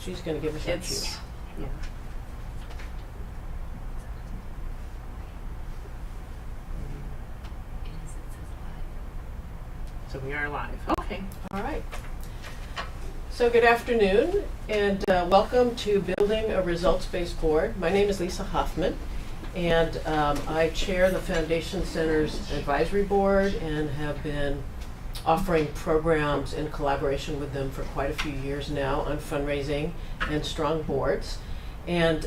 she's going to give us her cue. Yeah. So we are live. Okay. All right. So good afternoon, and welcome to Building a Results-Based Board. My name is Lisa Hoffman, and I chair the Foundation Center's Advisory Board and have been offering programs in collaboration with them for quite a few years now on fundraising and strong boards. And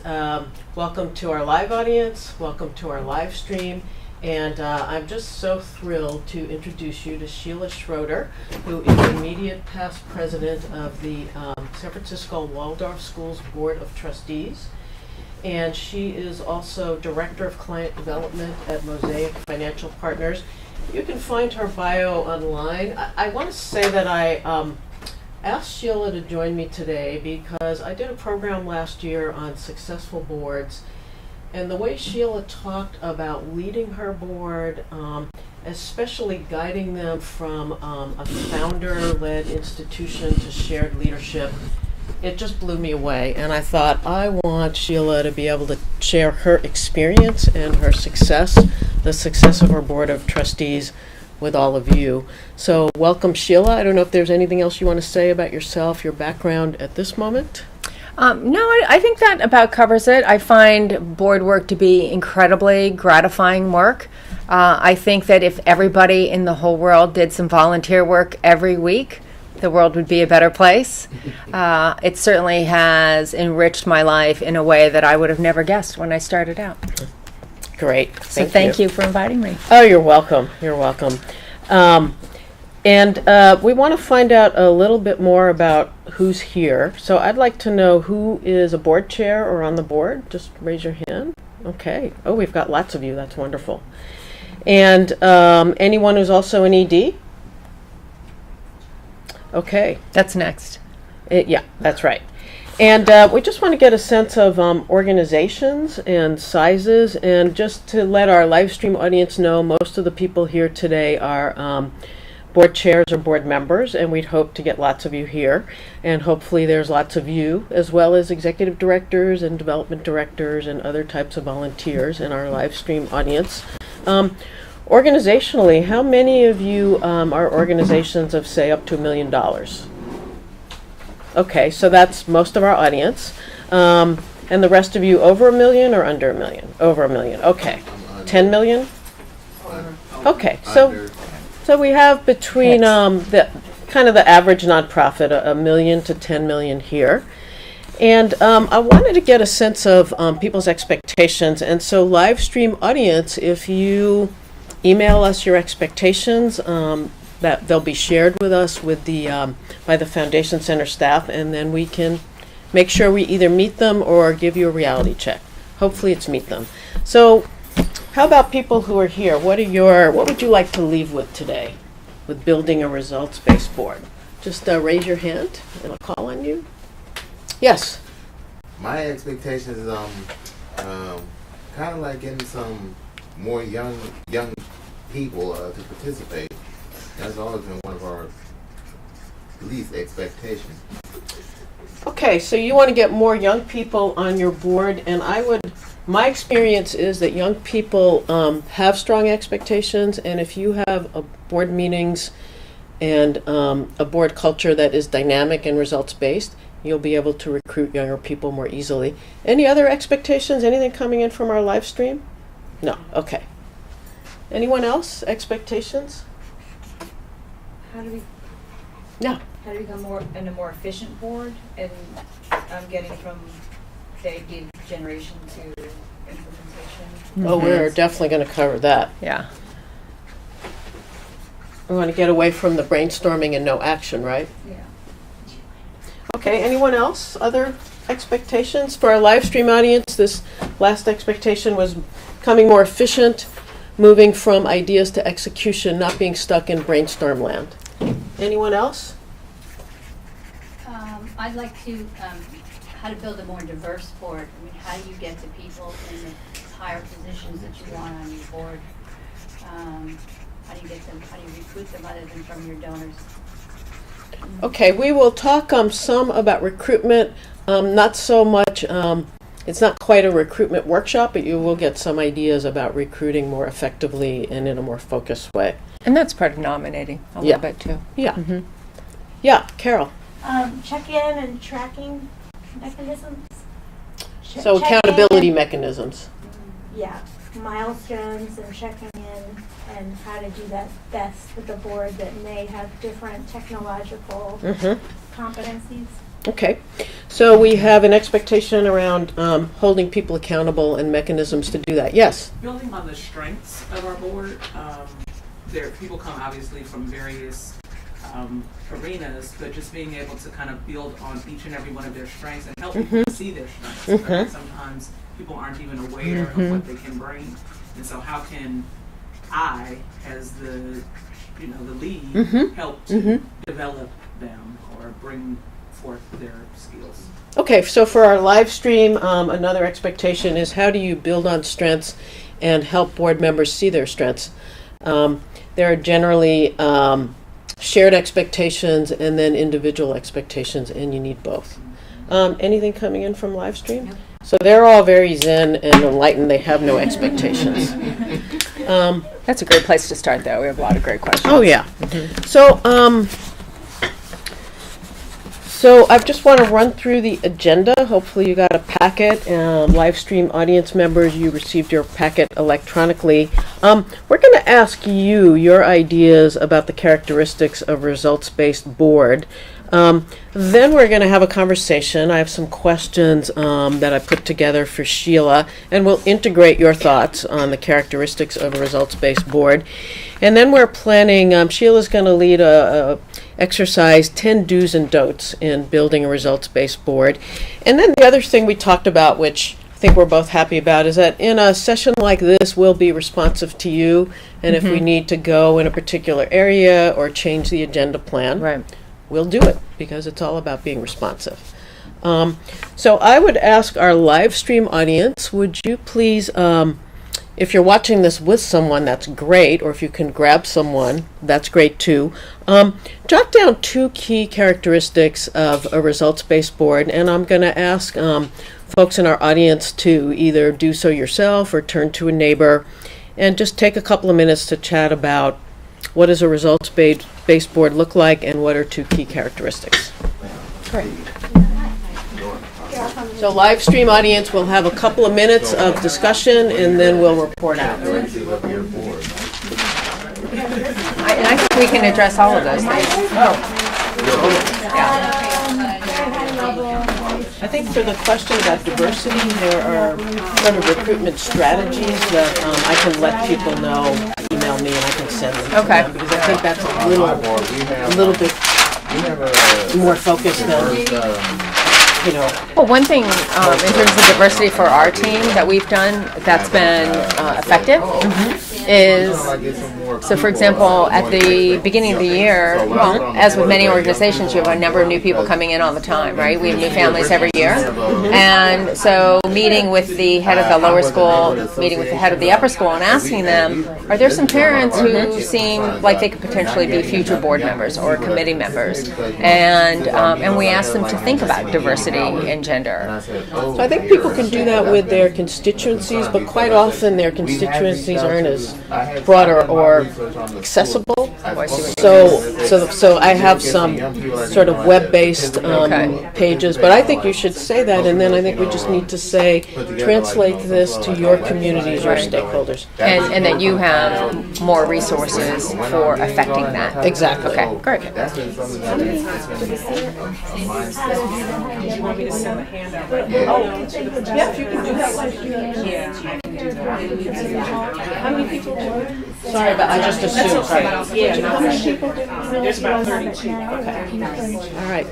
welcome to our live audience, welcome to our live stream. And I'm just so thrilled to introduce you to Sheila Schroeder, who is immediate past president of the San Francisco Waldorf Schools Board of Trustees. And she is also director of client development at Mosaic Financial Partners. You can find her bio online. I want to say that I asked Sheila to join me today because I did a program last year on successful boards. And the way Sheila talked about leading her board, especially guiding them from a founder-led institution to shared leadership, it just blew me away. And I thought, I want Sheila to be able to share her experience and her success, the success of her board of trustees, with all of you. So welcome, Sheila. I don't know if there's anything else you want to say about yourself, your background at this moment. No, I think that about covers it. I find board work to be incredibly gratifying work. I think that if everybody in the whole world did some volunteer work every week, the world would be a better place. It certainly has enriched my life in a way that I would have never guessed when I started out. Great. So thank you for inviting me. Oh, you're welcome. You're welcome. And we want to find out a little bit more about who's here. So I'd like to know who is a board chair or on the board. Just raise your hand. Okay. Oh, we've got lots of you. That's wonderful. And anyone who's also an ED? Okay. That's next. Yeah, that's right. And we just want to get a sense of organizations and sizes. And just to let our live stream audience know, most of the people here today are board chairs or board members, and we'd hope to get lots of you here. And hopefully there's lots of you, as well as executive directors and development directors and other types of volunteers in our live stream audience. Organizationally, how many of you are organizations of, say, up to $1 million? Okay, so that's most of our audience. And the rest of you over $1 million or under $1 million? Over $1 million, okay. 10 million? Okay, so we have between the kind of the average nonprofit, $1 million to 10 million here. And I wanted to get a sense of people's expectations. And so live stream audience, if you email us your expectations, that they'll be shared with us with the by the Foundation Center staff, and then we can make sure we either meet them or give you a reality check. Hopefully it's meet them. So how about people who are here? What would you like to leave with today with building a results-based board? Just raise your hand and I'll call on you. Yes. My expectations is kind of like getting some more young people to participate. That's always been one of our least expectations. Okay, so you want to get more young people on your board, and my experience is that young people have strong expectations, and if you have a board meetings and a board culture that is dynamic and results-based, you'll be able to recruit younger people more easily. Any other expectations? Anything coming in from our live stream? No, okay. Anyone else? Expectations? How do we become a more efficient board? And I'm getting from the idea generation to implementation. Oh, we're definitely going to cover that. Yeah. We want to get away from the brainstorming and no action, right? Yeah. Okay, anyone else? Other expectations? For our live stream audience, this last expectation was becoming more efficient, moving from ideas to execution, not being stuck in brainstorm land. Anyone else? I'd like to, how to build a more diverse board. I mean, how do you get to people in the higher positions that you want on your board? How do you get them, how do you recruit them other than from your donors? Okay, we will talk some about recruitment Not so much, it's not quite a recruitment workshop, but you will get some ideas about recruiting more effectively and in a more focused way. And that's part of nominating a Yeah. little bit too. Yeah. Mhm. Yeah, Carol. Check-in and tracking mechanisms. So accountability mechanisms. Yeah, milestones and checking in and how to do that best with the board that may have different technological competencies. Okay. So we have an expectation around holding people accountable and mechanisms to do that. Yes? Building on the strengths of our board, people come obviously from various arenas, but just being able to kind of build on each and every one of their strengths and help people see their strengths. I think sometimes people aren't even aware of what they can bring, and so how can I, as the lead, help to develop them or bring forth their skills? Okay, so for our live stream, another expectation is how do you build on strengths and help board members see their strengths? There are generally shared expectations and then individual expectations, and you need both. Anything coming in from live stream? Yep. So they're all very zen and enlightened. They have no expectations. That's a great place to start, though. We have a lot of great questions. Oh, yeah. So I just want to run through the agenda. Hopefully you got a packet. Live stream audience members, you received your packet electronically. We're going to ask you your ideas about the characteristics of results-based board. Then we're going to have a conversation. I have some questions that I put together for Sheila, and we'll integrate your thoughts on the characteristics of a results-based board. And then we're planning, Sheila's going to lead a exercise 10 do's and don'ts in building a results-based board. And then the other thing we talked about, which I think we're both happy about, is that in a session like this, we'll be responsive to you. And if we need to go in a particular area or change the agenda plan, Right. we'll do it because it's all about being responsive. So I would ask our live stream audience, would you please, if you're watching this with someone, that's great, or if you can grab someone, that's great too. Jot down 2 key characteristics of a results-based board, and I'm going to ask folks in our audience to either do so yourself or turn to a neighbor and just take a couple of minutes to chat about what does a results-based board look like and what are 2 key characteristics. Great. So live stream audience will have a couple of minutes of discussion and then we'll report out. And I think we can address all of those things. I think for the question about diversity, there are sort of recruitment strategies that I can let people know, email me, and I can send them to them, because I think that's a little bit more focused than, Well, one thing in terms of diversity for our team that we've done that's been effective is, so for example, at the beginning of the year, well, as with many organizations, you have a number of new people coming in all the time, right? We have new families every year. And so meeting with the head of the lower school, meeting with the head of the upper school and asking them, are there some parents who seem like they could potentially be future board members or committee members? And we ask them to think about diversity and gender. So I think people can do that with their constituencies, but quite often their constituencies aren't as broad or accessible. So I have some sort of web-based pages, but I think you should say that, and then I think we just need to say, translate this to your communities, your stakeholders. And that you have more resources for affecting that. Exactly. Okay, great. You want me to send a handout? Yes, you can do that. How many people? Sorry, but I just assumed. Sorry. How many people? There's about 32. All right.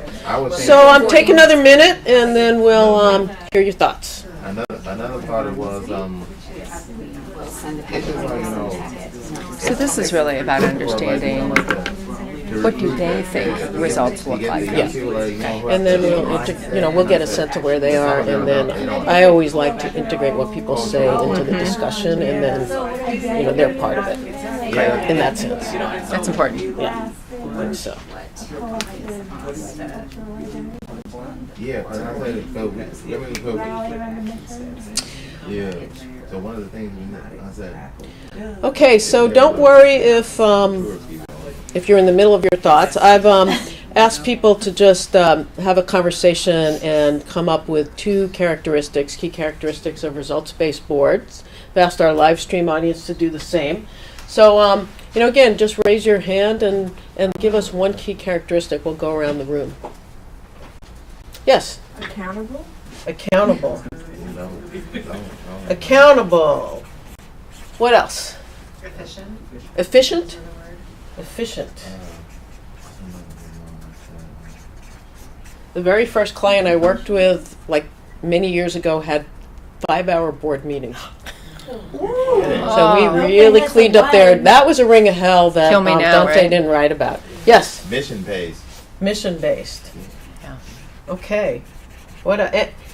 So take another minute, and then we'll hear your thoughts. Another part was So this is really about understanding what do they think results look like. Yeah. And then we'll get a sense of where they are, and then I always like to integrate what people say into the discussion, and then they're part of it. in that sense. You know, and so That's important. Yeah. I think so. Yeah, but I said, yeah. So one of the things I said. Okay, so don't worry if you're in the middle of your thoughts. I've asked people to just have a conversation and come up with two key characteristics of results-based boards. I've asked our live stream audience to do the same. So, again, just raise your hand and give us one key characteristic. We'll go around the room. Yes? Accountable. Accountable. No. Accountable. What else? Efficient. Efficient? Efficient. The very first client I worked with, like many years ago, had 5-hour board meetings. So we really that's cleaned a up there. lot. That was a ring of hell that Kill me now, Dante right? didn't write about. Yes, Mission based. mission-based. Yeah. Okay. What?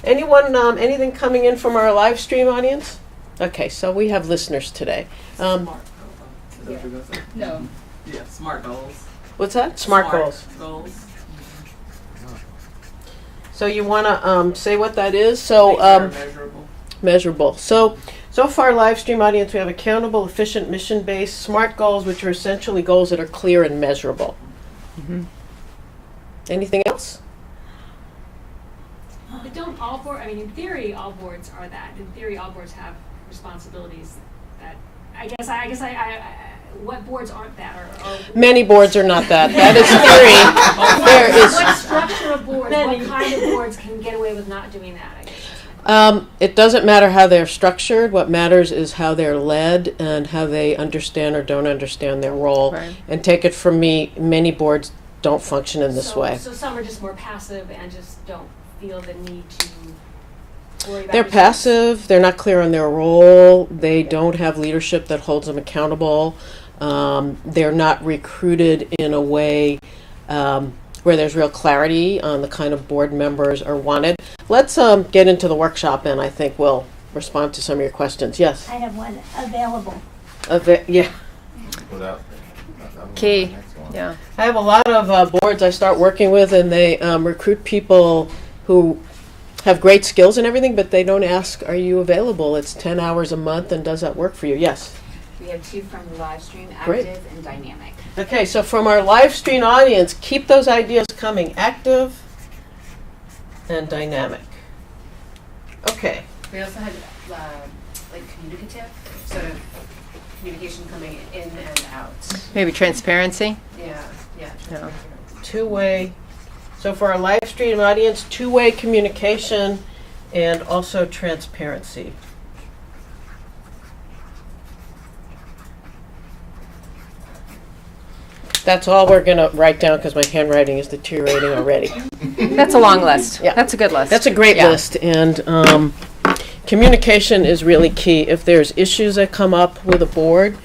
Anyone? Anything coming in from our live stream audience? Okay, so we have listeners today. smart. Is that what you're gonna say? No. Yeah, smart goals. What's that? Smart goals. So you want to say what that is? So Make sure measurable. measurable. So far, live stream audience, we have accountable, efficient, mission-based, SMART goals, which are essentially goals that are clear and measurable. Mm-hmm. Anything else? But don't all board, I mean, in theory, all boards are that. In theory, all boards have responsibilities that, what boards aren't that? Or Many boards are not that. That is theory. There is. what structure of boards, what kind of boards can get away with not doing that, I guess that's my question. It doesn't matter how they're structured. What matters is how they're led and how they understand or don't understand their role. Right. And take it from me, many boards don't function in this way. So some are just more passive and just don't feel the need to worry about They're results. passive, they're not clear on their role, they don't have leadership that holds them accountable, they're not recruited in a way where there's real clarity on the kind of board members are wanted. Let's get into the workshop and I think we'll respond to some of your questions. Yes? I have one available. Yeah. Without. Key. Yeah. I have a lot of boards I start working with and they recruit people who have great skills and everything, but they don't ask, are you available? It's 10 hours a month and does that work for you? Yes. We have two from the live stream, Great. active and dynamic. Okay, so from our live stream audience, keep those ideas coming. Active and dynamic. Okay. We also had communicative, sort of communication coming in and out. Maybe transparency. Yeah. Yeah. Two-way. So for our live stream audience, two-way communication and also transparency. That's all we're going to write down because my handwriting is deteriorating already. That's a long list. Yeah. That's a good list. That's a great Yeah. list, and communication is really key. If there's issues that come up with a board,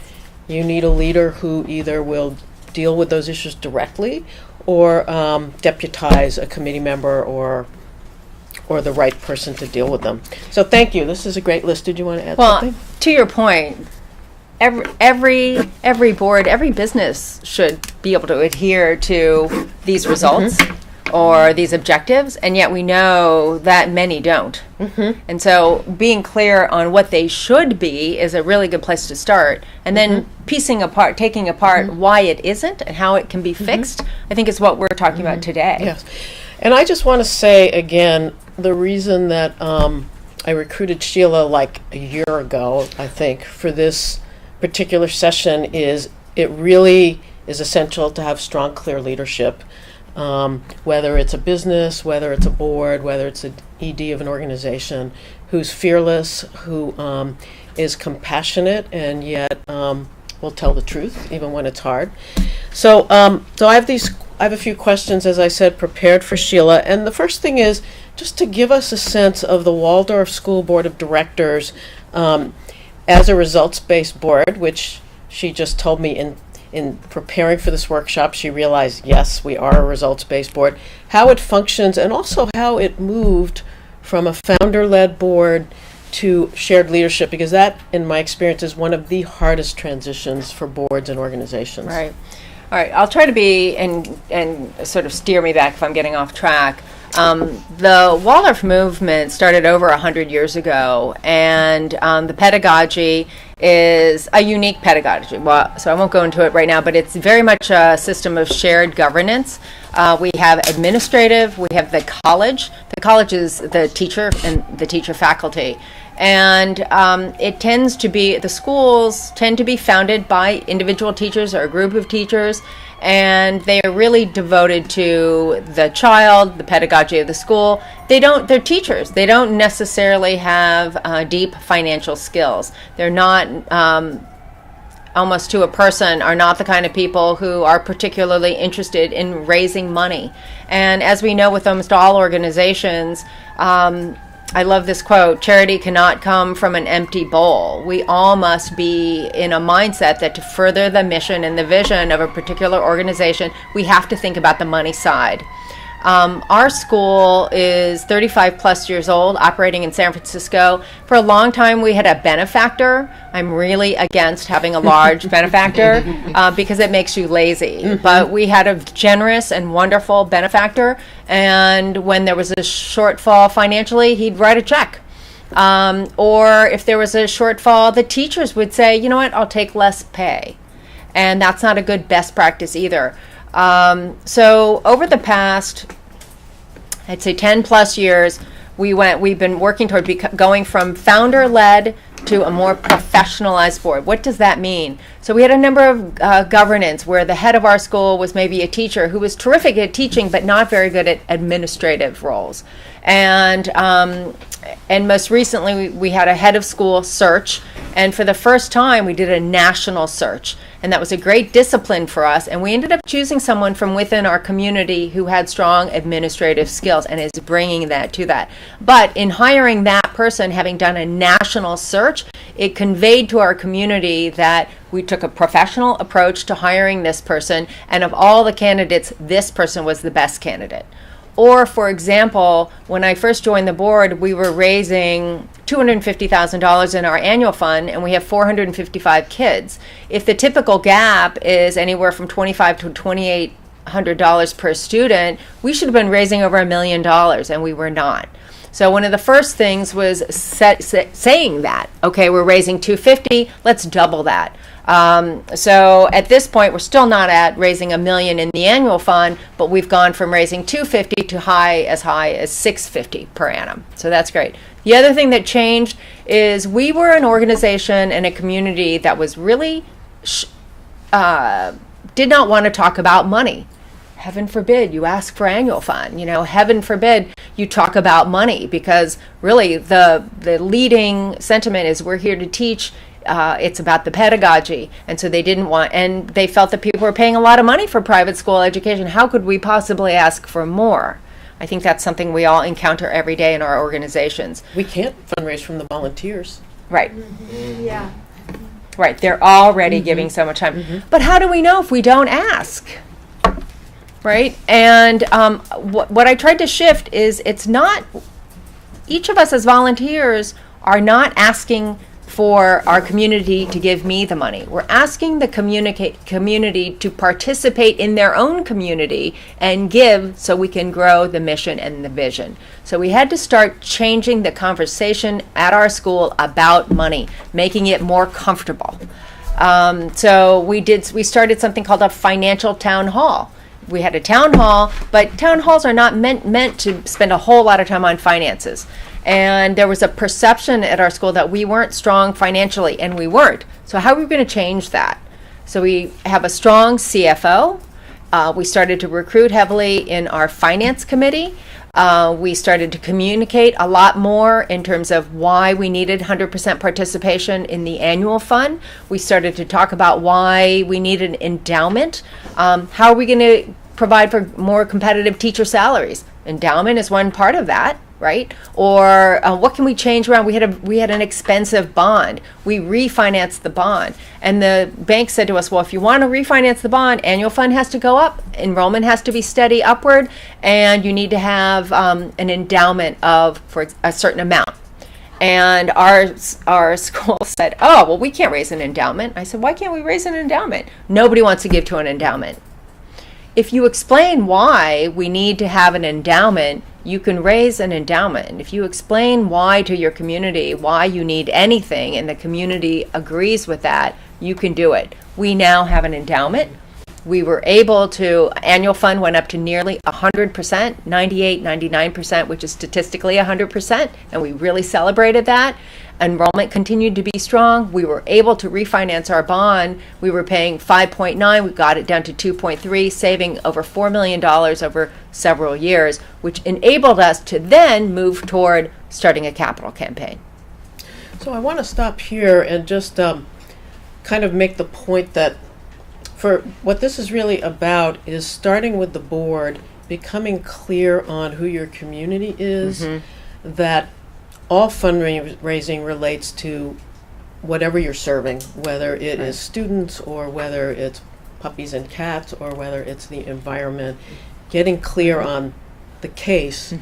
you need a leader who either will deal with those issues directly or deputize a committee member or the right person to deal with them. So thank you. This is a great list. Did you want to add Well, something? to your point, every board, every business should be able to adhere to these results or these objectives, and yet we know that many don't. And so being clear on what they should be is a really good place to start. And then taking apart why it isn't and how it can be fixed, I think is what we're talking about today. Yes. And I just want to say again, the reason that I recruited Sheila like a year ago, I think, for this particular session is it really is essential to have strong, clear leadership. Whether it's a business, whether it's a board, whether it's an ED of an organization, who's fearless, who is compassionate, and yet will tell the truth even when it's hard. So I have a few questions, as I said, prepared for Sheila. And the first thing is just to give us a sense of the Waldorf School Board of Directors as a results-based board, which she just told me in preparing for this workshop, she realized, yes, we are a results-based board, how it functions, and also how it moved from a founder-led board to shared leadership, because that, in my experience, is one of the hardest transitions for boards and organizations. Right. All right. I'll try to be and sort of steer me back if I'm getting off track. The Waldorf movement started over 100 years ago, and the pedagogy is a unique pedagogy. Well, so I won't go into it right now, but it's very much a system of shared governance. We have administrative, we have the college. The college is the teacher and the teacher faculty. And it tends to be, the schools tend to be founded by individual teachers or a group of teachers, and they are really devoted to the child, the pedagogy of the school. They're teachers. They don't necessarily have deep financial skills. They're not, almost to a person, are not the kind of people who are particularly interested in raising money. And as we know with almost all organizations, I love this quote, charity cannot come from an empty bowl. We all must be in a mindset that to further the mission and the vision of a particular organization, we have to think about the money side. Our school is 35 plus years old, operating in San Francisco. For a long time, we had a benefactor. I'm really against having a large benefactor because it makes you lazy. But we had a generous and wonderful benefactor, and when there was a shortfall financially, he'd write a check. Or if there was a shortfall, the teachers would say, you know what, I'll take less pay. And that's not a good best practice either. So over the past, I'd say 10 plus years, we've been working toward going from founder-led to a more professionalized board. What does that mean? So we had a number of governance where the head of our school was maybe a teacher who was terrific at teaching but not very good at administrative roles. And most recently we had a head of school search, and for the first time we did a national search. And that was a great discipline for us. And we ended up choosing someone from within our community who had strong administrative skills and is bringing that to that. But in hiring that person, having done a national search, it conveyed to our community that we took a professional approach to hiring this person. And of all the candidates, this person was the best candidate. Or, for example, when I first joined the board, we were raising $250,000 in our annual fund, and we have 455 kids. If the typical gap is anywhere from $2,500 to $2,800 per student, we should have been raising over $1 million, and we were not. So one of the first things was saying that, okay, we're raising $250, let's double that. So at this point, we're still not at raising $1 million in the annual fund, but we've gone from raising $250 to high as $650 per annum. So that's great. The other thing that changed is we were an organization and a community that was really did not want to talk about money. Heaven forbid you ask for annual fund. Heaven forbid you talk about money, because really the leading sentiment is we're here to teach. It's about the pedagogy. And so they didn't want, and they felt that people were paying a lot of money for private school education. How could we possibly ask for more? I think that's something we all encounter every day in our organizations. We can't fundraise from the volunteers. Right. Mm-hmm. Yeah. Right. They're already giving so much time. But how do we know if we don't ask? Right? And what I tried to shift is it's not, each of us as volunteers are not asking for our community to give me the money. We're asking the community to participate in their own community and give so we can grow the mission and the vision. So we had to start changing the conversation at our school about money, making it more comfortable. So we started something called a financial town hall. We had a town hall, but town halls are not meant to spend a whole lot of time on finances. And there was a perception at our school that we weren't strong financially, and we weren't. So how are we going to change that? So we have a strong CFO. We started to recruit heavily in our finance committee. We started to communicate a lot more in terms of why we needed 100% participation in the annual fund. We started to talk about why we need an endowment. How are we going to provide for more competitive teacher salaries? Endowment is one part of that, right? Or what can we change around? We had an expensive bond. We refinanced the bond, and the bank said to us, well, if you want to refinance the bond, annual fund has to go up, enrollment has to be steady upward, and you need to have an endowment for a certain amount. And our school said, oh, well, we can't raise an endowment. I said, why can't we raise an endowment? Nobody wants to give to an endowment. If you explain why we need to have an endowment, you can raise an endowment. If you explain why to your community, why you need anything, and the community agrees with that, you can do it. We now have an endowment. We were able to, annual fund went up to nearly 100%, 98, 99%, which is statistically 100%, and we really celebrated that. Enrollment continued to be strong. We were able to refinance our bond. We were paying 5.9, we got it down to 2.3, saving over $4 million over several years, which enabled us to then move toward starting a capital campaign. So I want to stop here and just kind of make the point that for what this is really about is starting with the board, becoming clear on who your community is, that all fundraising relates to whatever you're serving, whether it is students or whether it's puppies and cats or whether it's the environment. Getting clear on the case,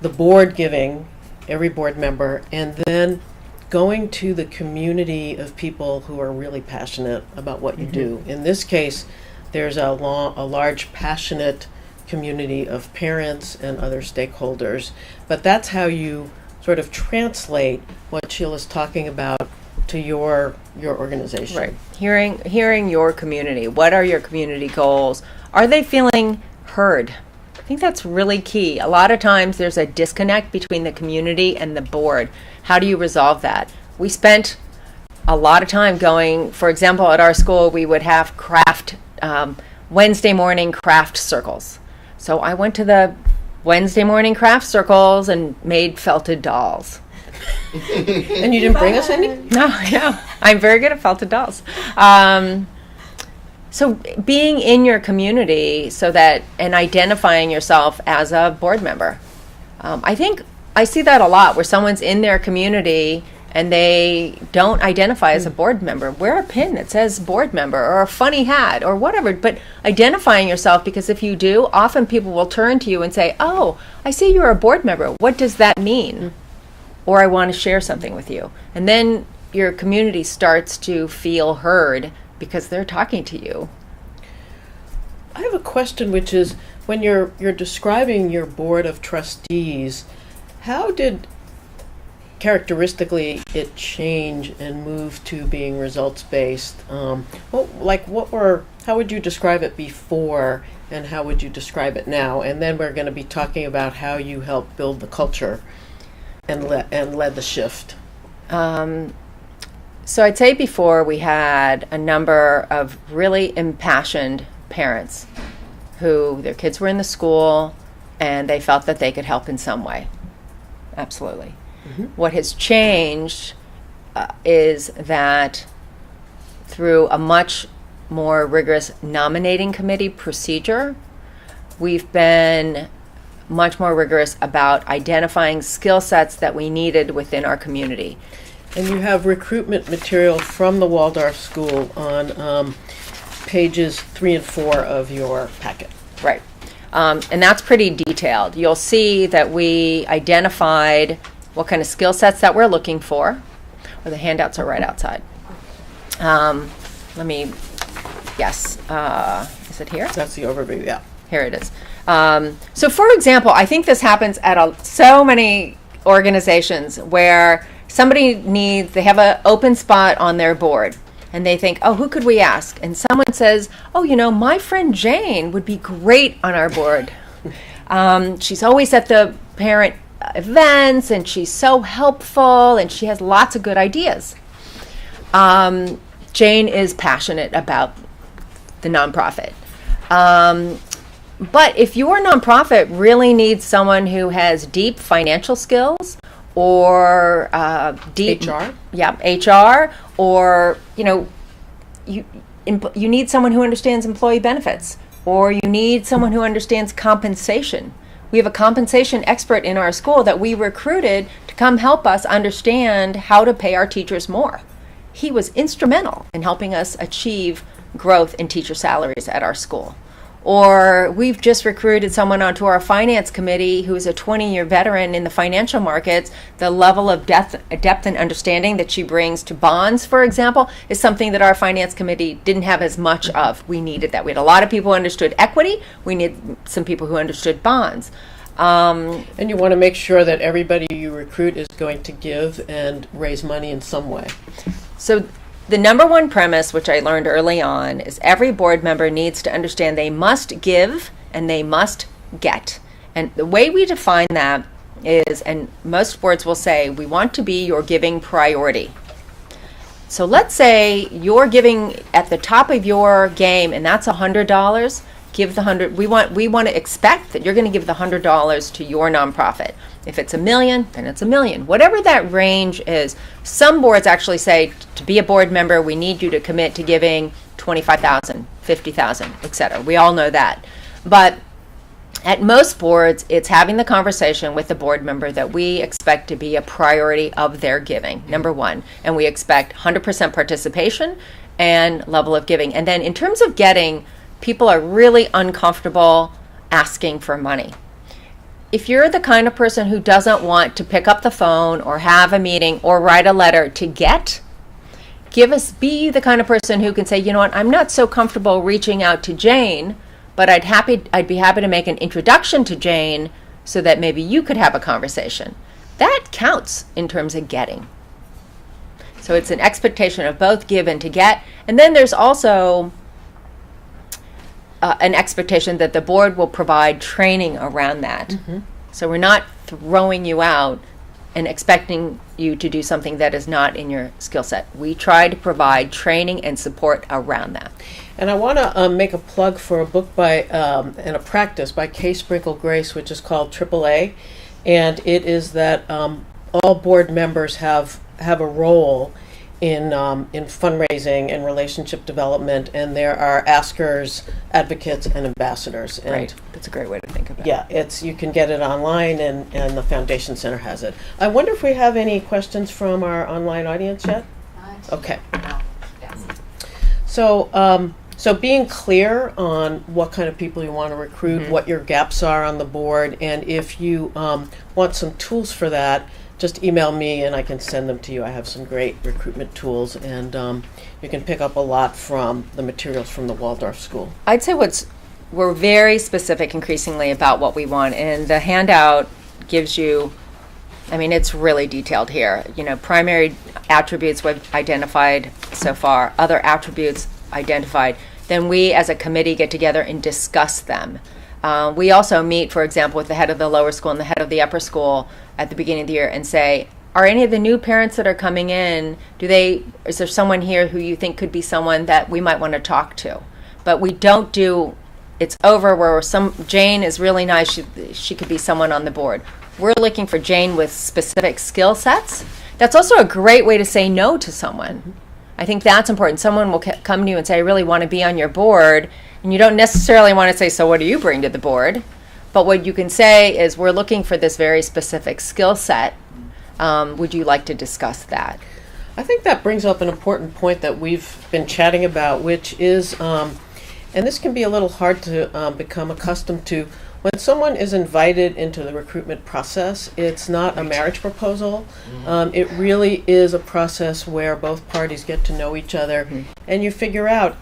the board giving, every board member, and then going to the community of people who are really passionate about what you do. In this case, there's a large passionate community of parents and other stakeholders, but that's how you sort of translate what Sheila's talking about to your organization. Right. Hearing your community. What are your community goals? Are they feeling heard? I think that's really key. A lot of times there's a disconnect between the community and the board. How do you resolve that? We spent a lot of time going, for example, at our school, we would have Wednesday morning craft circles. So I went to the Wednesday morning craft circles and made felted dolls. And you didn't bring us any? No, I'm very good at felted dolls. So being in your community and identifying yourself as a board member. I think I see that a lot where someone's in their community and they don't identify as a board member. Wear a pin that says board member or a funny hat or whatever, but identifying yourself, because if you do, often people will turn to you and say, oh, I see you're a board member. What does that mean? Or I want to share something with you. And then your community starts to feel heard because they're talking to you. I have a question, which is when you're describing your board of trustees, how did characteristically it change and move to being results-based? How would you describe it before and how would you describe it now? And then we're going to be talking about how you helped build the culture and led the shift. So I'd say before we had a number of really impassioned parents who their kids were in the school and they felt that they could help in some way. Absolutely. What has changed is that through a much more rigorous nominating committee procedure, we've been much more rigorous about identifying skill sets that we needed within our community. And you have recruitment material from the Waldorf School on pages 3 and 4 of your packet. Right. And that's pretty detailed. You'll see that we identified what kind of skill sets that we're looking for. Or the handouts are right outside. Is it here? That's the overview, yeah. Here it is. So for example, I think this happens at so many organizations where they have an open spot on their board and they think, oh, who could we ask? And someone says, oh, my friend Jane would be great on our board. She's always at the parent events and she's so helpful and she has lots of good ideas. Jane is passionate about the nonprofit. But if your nonprofit really needs someone who has deep financial skills or deep HR? Yeah, HR, or you need someone who understands employee benefits, or you need someone who understands compensation. We have a compensation expert in our school that we recruited to come help us understand how to pay our teachers more. He was instrumental in helping us achieve growth in teacher salaries at our school. Or we've just recruited someone onto our finance committee who's a 20-year veteran in the financial markets. The level of depth and understanding that she brings to bonds, for example, is something that our finance committee didn't have as much of. We needed that. We had a lot of people who understood equity. We need some people who understood bonds. And you want to make sure that everybody you recruit is going to give and raise money in some way. So the number one premise, which I learned early on, is every board member needs to understand they must give and they must get. And the way we define that is, and most boards will say, we want to be your giving priority. So let's say you're giving at the top of your game, and that's $100. Give the 100. We want to expect that you're going to give the $100 to your nonprofit. If it's $1 million, then it's $1 million. Whatever that range is. Some boards actually say to be a board member, we need you to commit to giving $25,000, $50,000, etc. We all know that. But at most boards, it's having the conversation with the board member that we expect to be a priority of their giving, number one. And we expect 100% participation and level of giving. And then in terms of getting, people are really uncomfortable asking for money. If you're the kind of person who doesn't want to pick up the phone or have a meeting or write a letter to get, be the kind of person who can say, you know what, I'm not so comfortable reaching out to Jane, but I'd be happy to make an introduction to Jane so that maybe you could have a conversation. That counts in terms of getting. So it's an expectation of both give and to get. And then there's also an expectation that the board will provide training around that. Mm-hmm. So we're not throwing you out and expecting you to do something that is not in your skill set. We try to provide training and support around that. And I want to make a plug for a book by and a practice by Kay Sprinkle Grace, which is called AAA, and it is that all board members have a role in fundraising and relationship development, and there are askers, advocates, and ambassadors. And right, that's a great way to think about it. Yeah, you can get it online, and the Foundation Center has it. I wonder if we have any questions from our online audience yet? Okay. So being clear on what kind of people you want to recruit, mm-hmm. what your gaps are on the board, and if you want some tools for that, just email me and I can send them to you. I have some great recruitment tools, and you can pick up a lot from the materials from the Waldorf School. I'd say we're very specific increasingly about what we want, and the handout gives you, I mean, it's really detailed here. You know, primary attributes we've identified so far, other attributes identified. Then we as a committee get together and discuss them. We also meet, for example, with the head of the lower school and the head of the upper school at the beginning of the year and say, are any of the new parents that are coming in, is there someone here who you think could be someone that we might want to talk to? But we don't do, it's over where Jane is really nice, she could be someone on the board. We're looking for Jane with specific skill sets. That's also a great way to say no to someone. I think that's important. Someone will come to you and say, I really want to be on your board. And you don't necessarily want to say, so what do you bring to the board? But what you can say is, we're looking for this very specific skill set. Would you like to discuss that? I think that brings up an important point that we've been chatting about, which is, and this can be a little hard to become accustomed to, when someone is invited into the recruitment process, it's not a marriage proposal. It really is a process where both parties get to know each other, and you figure out,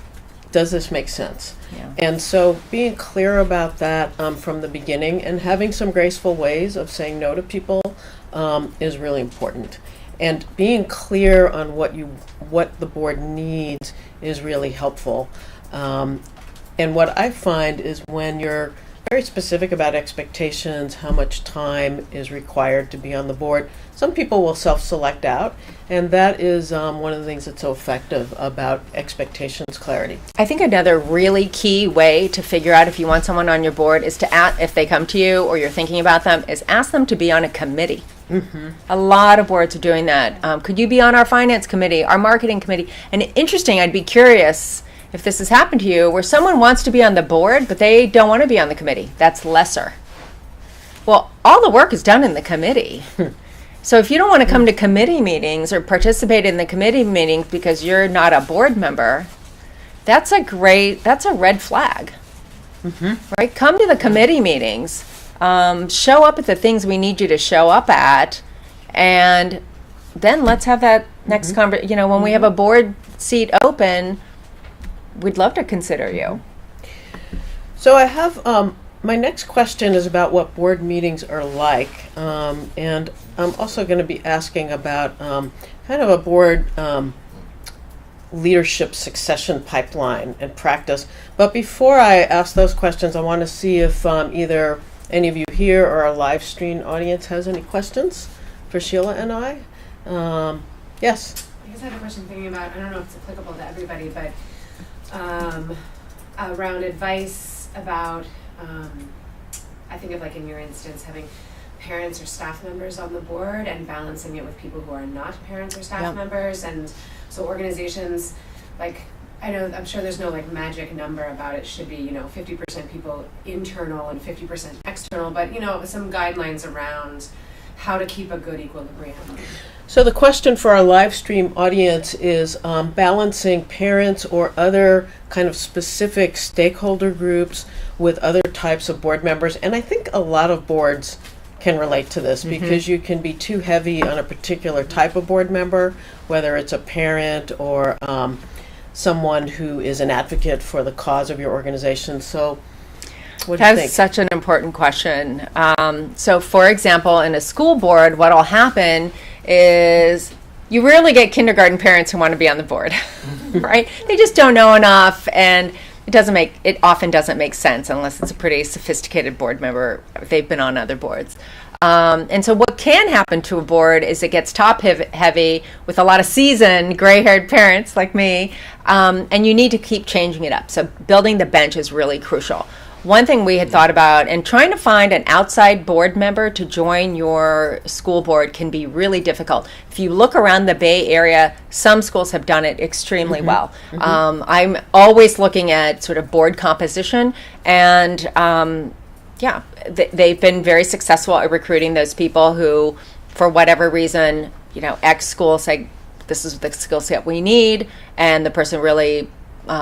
does this make sense? Yeah. And so being clear about that from the beginning and having some graceful ways of saying no to people is really important. And being clear on what the board needs is really helpful. And what I find is when you're very specific about expectations, how much time is required to be on the board, some people will self-select out, and that is one of the things that's so effective about expectations clarity. I think another really key way to figure out if you want someone on your board is to ask, if they come to you or you're thinking about them, is ask them to be on a committee. Mm-hmm. A lot of boards are doing that. Could you be on our finance committee, our marketing committee? And interesting, I'd be curious if this has happened to you, where someone wants to be on the board, but they don't want to be on the committee. That's lesser. Well, all the work is done in the committee. So if you don't want to come to committee meetings or participate in the committee meetings because you're not a board member, that's a red flag. Right? Come to the committee meetings. Show up at the things we need you to show up at, and then let's have that next conversation. You know, when we have a board seat open, we'd love to consider you. So I have, my next question is about what board meetings are like. And I'm also going to be asking about kind of a board leadership succession pipeline and practice. But before I ask those questions, I want to see if either any of you here or our live stream audience has any questions for Sheila and I. Yes? I guess I have a question thinking about, I don't know if it's applicable to everybody, but around advice about, I think of like in your instance, having parents or staff members on the board and balancing it with people who are not parents or staff members. And so organizations, like, I'm sure there's no like magic number about it should be, 50% people internal and 50% external, but, some guidelines around how to keep a good equilibrium. So the question for our live stream audience is balancing parents or other kind of specific stakeholder groups with other types of board members. And I think a lot of boards can relate to this because you can be too heavy on a particular type of board member, whether it's a parent or someone who is an advocate for the cause of your organization. So what do you think? That's such an important question. So for example, in a school board, what'll happen is you rarely get kindergarten parents who want to be on the board, right? They just don't know enough, and it often doesn't make sense unless it's a pretty sophisticated board member. They've been on other boards. And so what can happen to a board is it gets top heavy with a lot of seasoned gray-haired parents like me, and you need to keep changing it up. So building the bench is really crucial. One thing we had thought about, and trying to find an outside board member to join your school board can be really difficult. If you look around the Bay Area, some schools have done it extremely well. I'm always looking at sort of board composition, and they've been very successful at recruiting those people who, for whatever reason, X school say, this is the skill set we need, and the person really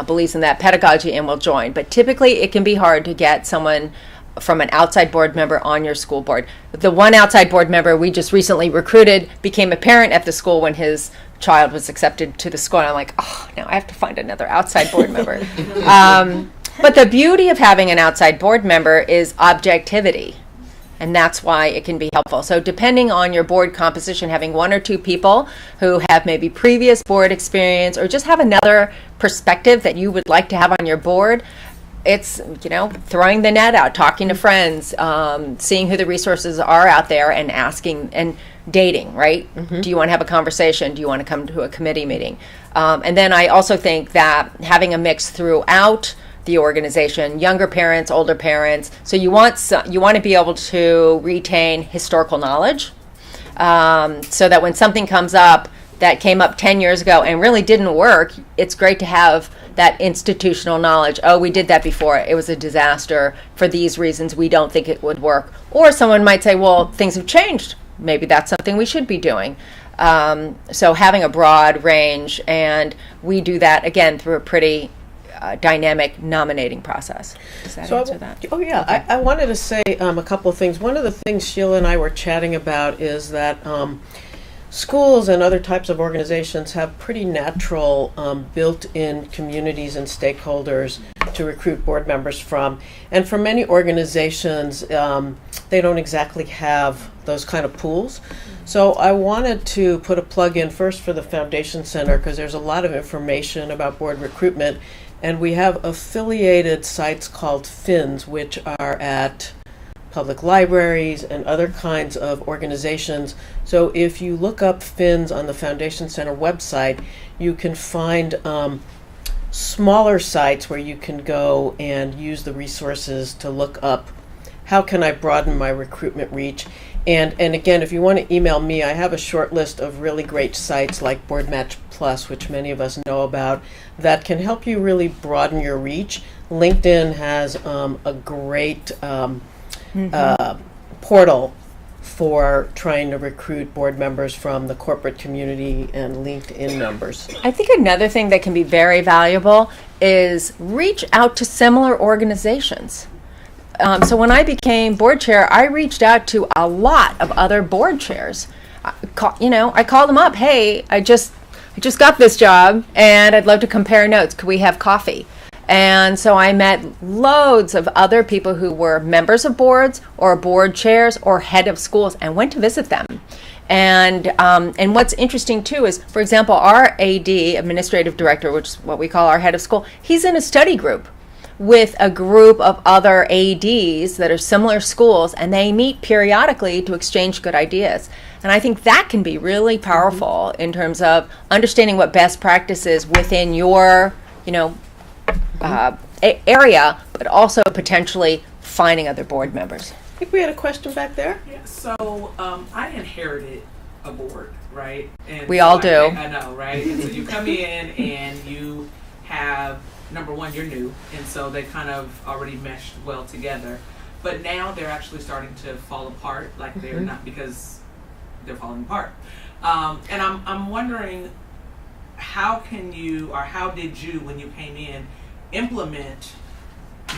believes in that pedagogy and will join. But typically it can be hard to get someone from an outside board member on your school board. The one outside board member we just recently recruited became a parent at the school when his child was accepted to the school, and I'm like, now I have to find another outside board member. But the beauty of having an outside board member is objectivity, and that's why it can be helpful. So depending on your board composition, having one or two people who have maybe previous board experience or just have another perspective that you would like to have on your board, it's, throwing the net out, talking to friends, seeing who the resources are out there, and asking and dating, right? Do you want to have a conversation? Do you want to come to a committee meeting? And then I also think that having a mix throughout the organization, younger parents, older parents. So you want to be able to retain historical knowledge, so that when something comes up that came up 10 years ago and really didn't work, it's great to have that institutional knowledge. Oh, we did that before. It was a disaster for these reasons. We don't think it would work. Or someone might say, well, things have changed. Maybe that's something we should be doing. So having a broad range, and we do that, again, through a pretty dynamic nominating process. Does that answer that? Oh, yeah. Okay. I wanted to say a couple of things. One of the things Sheila and I were chatting about is that schools and other types of organizations have pretty natural built-in communities and stakeholders to recruit board members from. And for many organizations, they don't exactly have those kind of pools. So I wanted to put a plug in first for the Foundation Center, because there's a lot of information about board recruitment. And we have affiliated sites called FINS, which are at public libraries and other kinds of organizations. So if you look up FINS on the Foundation Center website, you can find smaller sites where you can go and use the resources to look up how can I broaden my recruitment reach. And again, if you want to email me, I have a short list of really great sites like Board Match Plus, which many of us know about, that can help you really broaden your reach. LinkedIn has a great portal for trying to recruit board members from the corporate community and LinkedIn numbers? I think another thing that can be very valuable is reach out to similar organizations. So when I became board chair, I reached out to a lot of other board chairs. I called them up. Hey, I just got this job, and I'd love to compare notes. Could we have coffee? And so I met loads of other people who were members of boards or board chairs or head of schools, and went to visit them. And what's interesting too is, for example, our AD, administrative director, which is what we call our head of school, he's in a study group with a group of other ADs that are similar schools, and they meet periodically to exchange good ideas. And I think that can be really powerful in terms of understanding what best practice is within your, area, but also potentially finding other board members. I think we had a question back there. Yeah, so I inherited a board, right? And We so all do. I know, right? And so you come in and you have, number one, you're new, and so they kind of already meshed well together. But now they're actually starting to fall apart, like they're not, because they're falling apart. And I'm wondering, how did you, when you came in, implement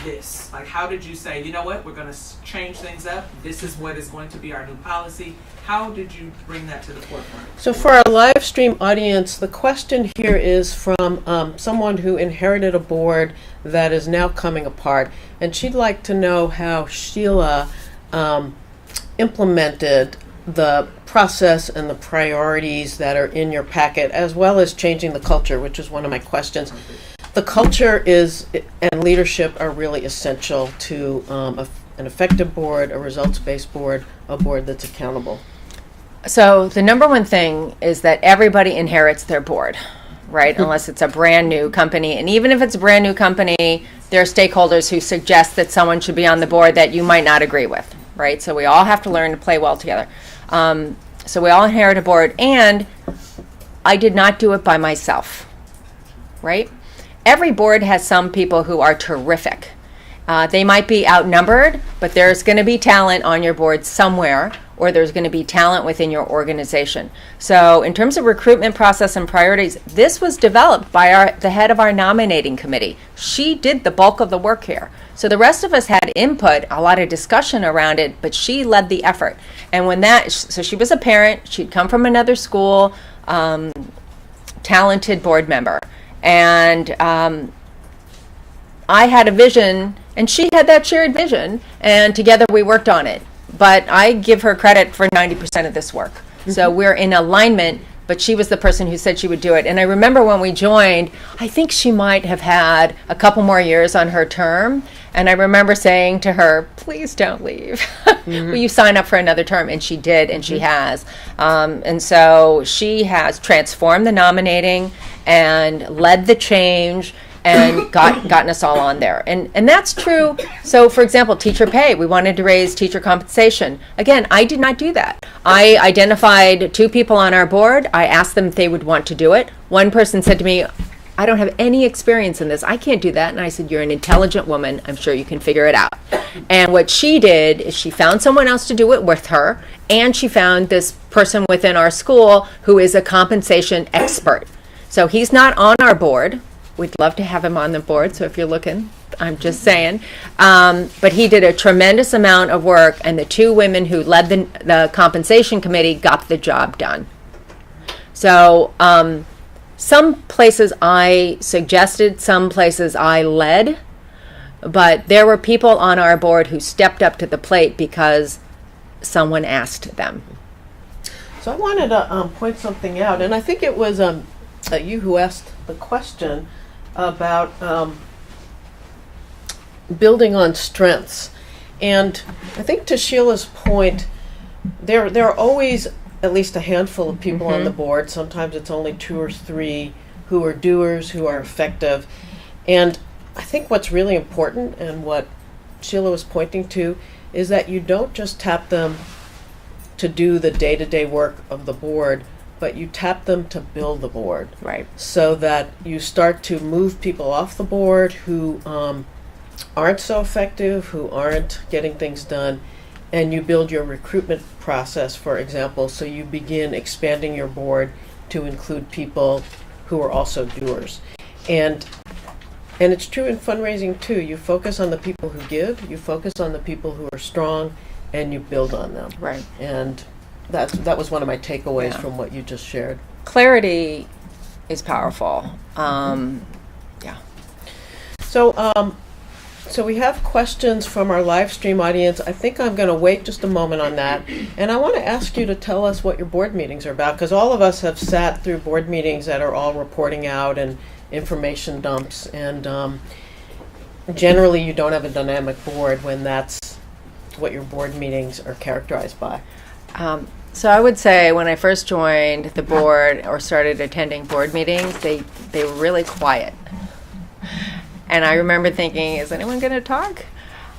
this? Like, how did you say, you know what, we're going to change things up, this is what is going to be our new policy? How did you bring that to the forefront? So for our live stream audience, the question here is from someone who inherited a board that is now coming apart, and she'd like to know how Sheila implemented the process and the priorities that are in your packet, as well as changing the culture, which is one of my questions. The culture and leadership are really essential to an effective board, a results-based board, a board that's accountable. So the number one thing is that everybody inherits their board, right? Unless it's a brand new company. And even if it's a brand new company, there are stakeholders who suggest that someone should be on the board that you might not agree with, right? So we all have to learn to play well together. So we all inherit a board, and I did not do it by myself, right? Every board has some people who are terrific. They might be outnumbered, but there's going to be talent on your board somewhere, or there's going to be talent within your organization. So in terms of recruitment process and priorities, this was developed by the head of our nominating committee. She did the bulk of the work here. So the rest of us had input, a lot of discussion around it, but she led the effort. And so she was a parent, she'd come from another school, talented board member. And I had a vision, and she had that shared vision, and together we worked on it. But I give her credit for 90% of this work. So we're in alignment, but she was the person who said she would do it. And I remember when we joined, I think she might have had a couple more years on her term. And I remember saying to her, please don't leave. Will you sign up for another term? And she did, and she has. And so she has transformed the nominating and led the change and gotten us all on there. And that's true. So, for example, teacher pay. We wanted to raise teacher compensation. Again, I did not do that. I identified 2 people on our board. I asked them if they would want to do it. One person said to me, I don't have any experience in this. I can't do that. And I said, you're an intelligent woman. I'm sure you can figure it out. And what she did is she found someone else to do it with her, and she found this person within our school who is a compensation expert. So he's not on our board. We'd love to have him on the board, so if you're looking, I'm just saying. But he did a tremendous amount of work, and the 2 women who led the compensation committee got the job done. So some places I suggested, some places I led, but there were people on our board who stepped up to the plate because someone asked them. So I wanted to point something out, and I think it was you who asked the question about building on strengths. And I think to Sheila's point, there are always at least a handful of people on the board. Sometimes it's only 2 or 3 who are doers, who are effective. And I think what's really important, and what Sheila was pointing to, is that you don't just tap them to do the day-to-day work of the board, but you tap them to build the board. Right. So that you start to move people off the board who aren't so effective, who aren't getting things done, and you build your recruitment process, for example, so you begin expanding your board to include people who are also doers. And it's true in fundraising too. You focus on the people who give, you focus on the people who are strong, and you build on them. Right. And that was one of my takeaways Yeah. from what you just shared. Clarity is powerful. Yeah. So we have questions from our live stream audience. I think I'm going to wait just a moment on that. And I want to ask you to tell us what your board meetings are about, because all of us have sat through board meetings that are all reporting out and information dumps. And generally, you don't have a dynamic board when that's what your board meetings are characterized by. So I would say when I first joined the board or started attending board meetings, they were really quiet. And I remember thinking, is anyone going to talk?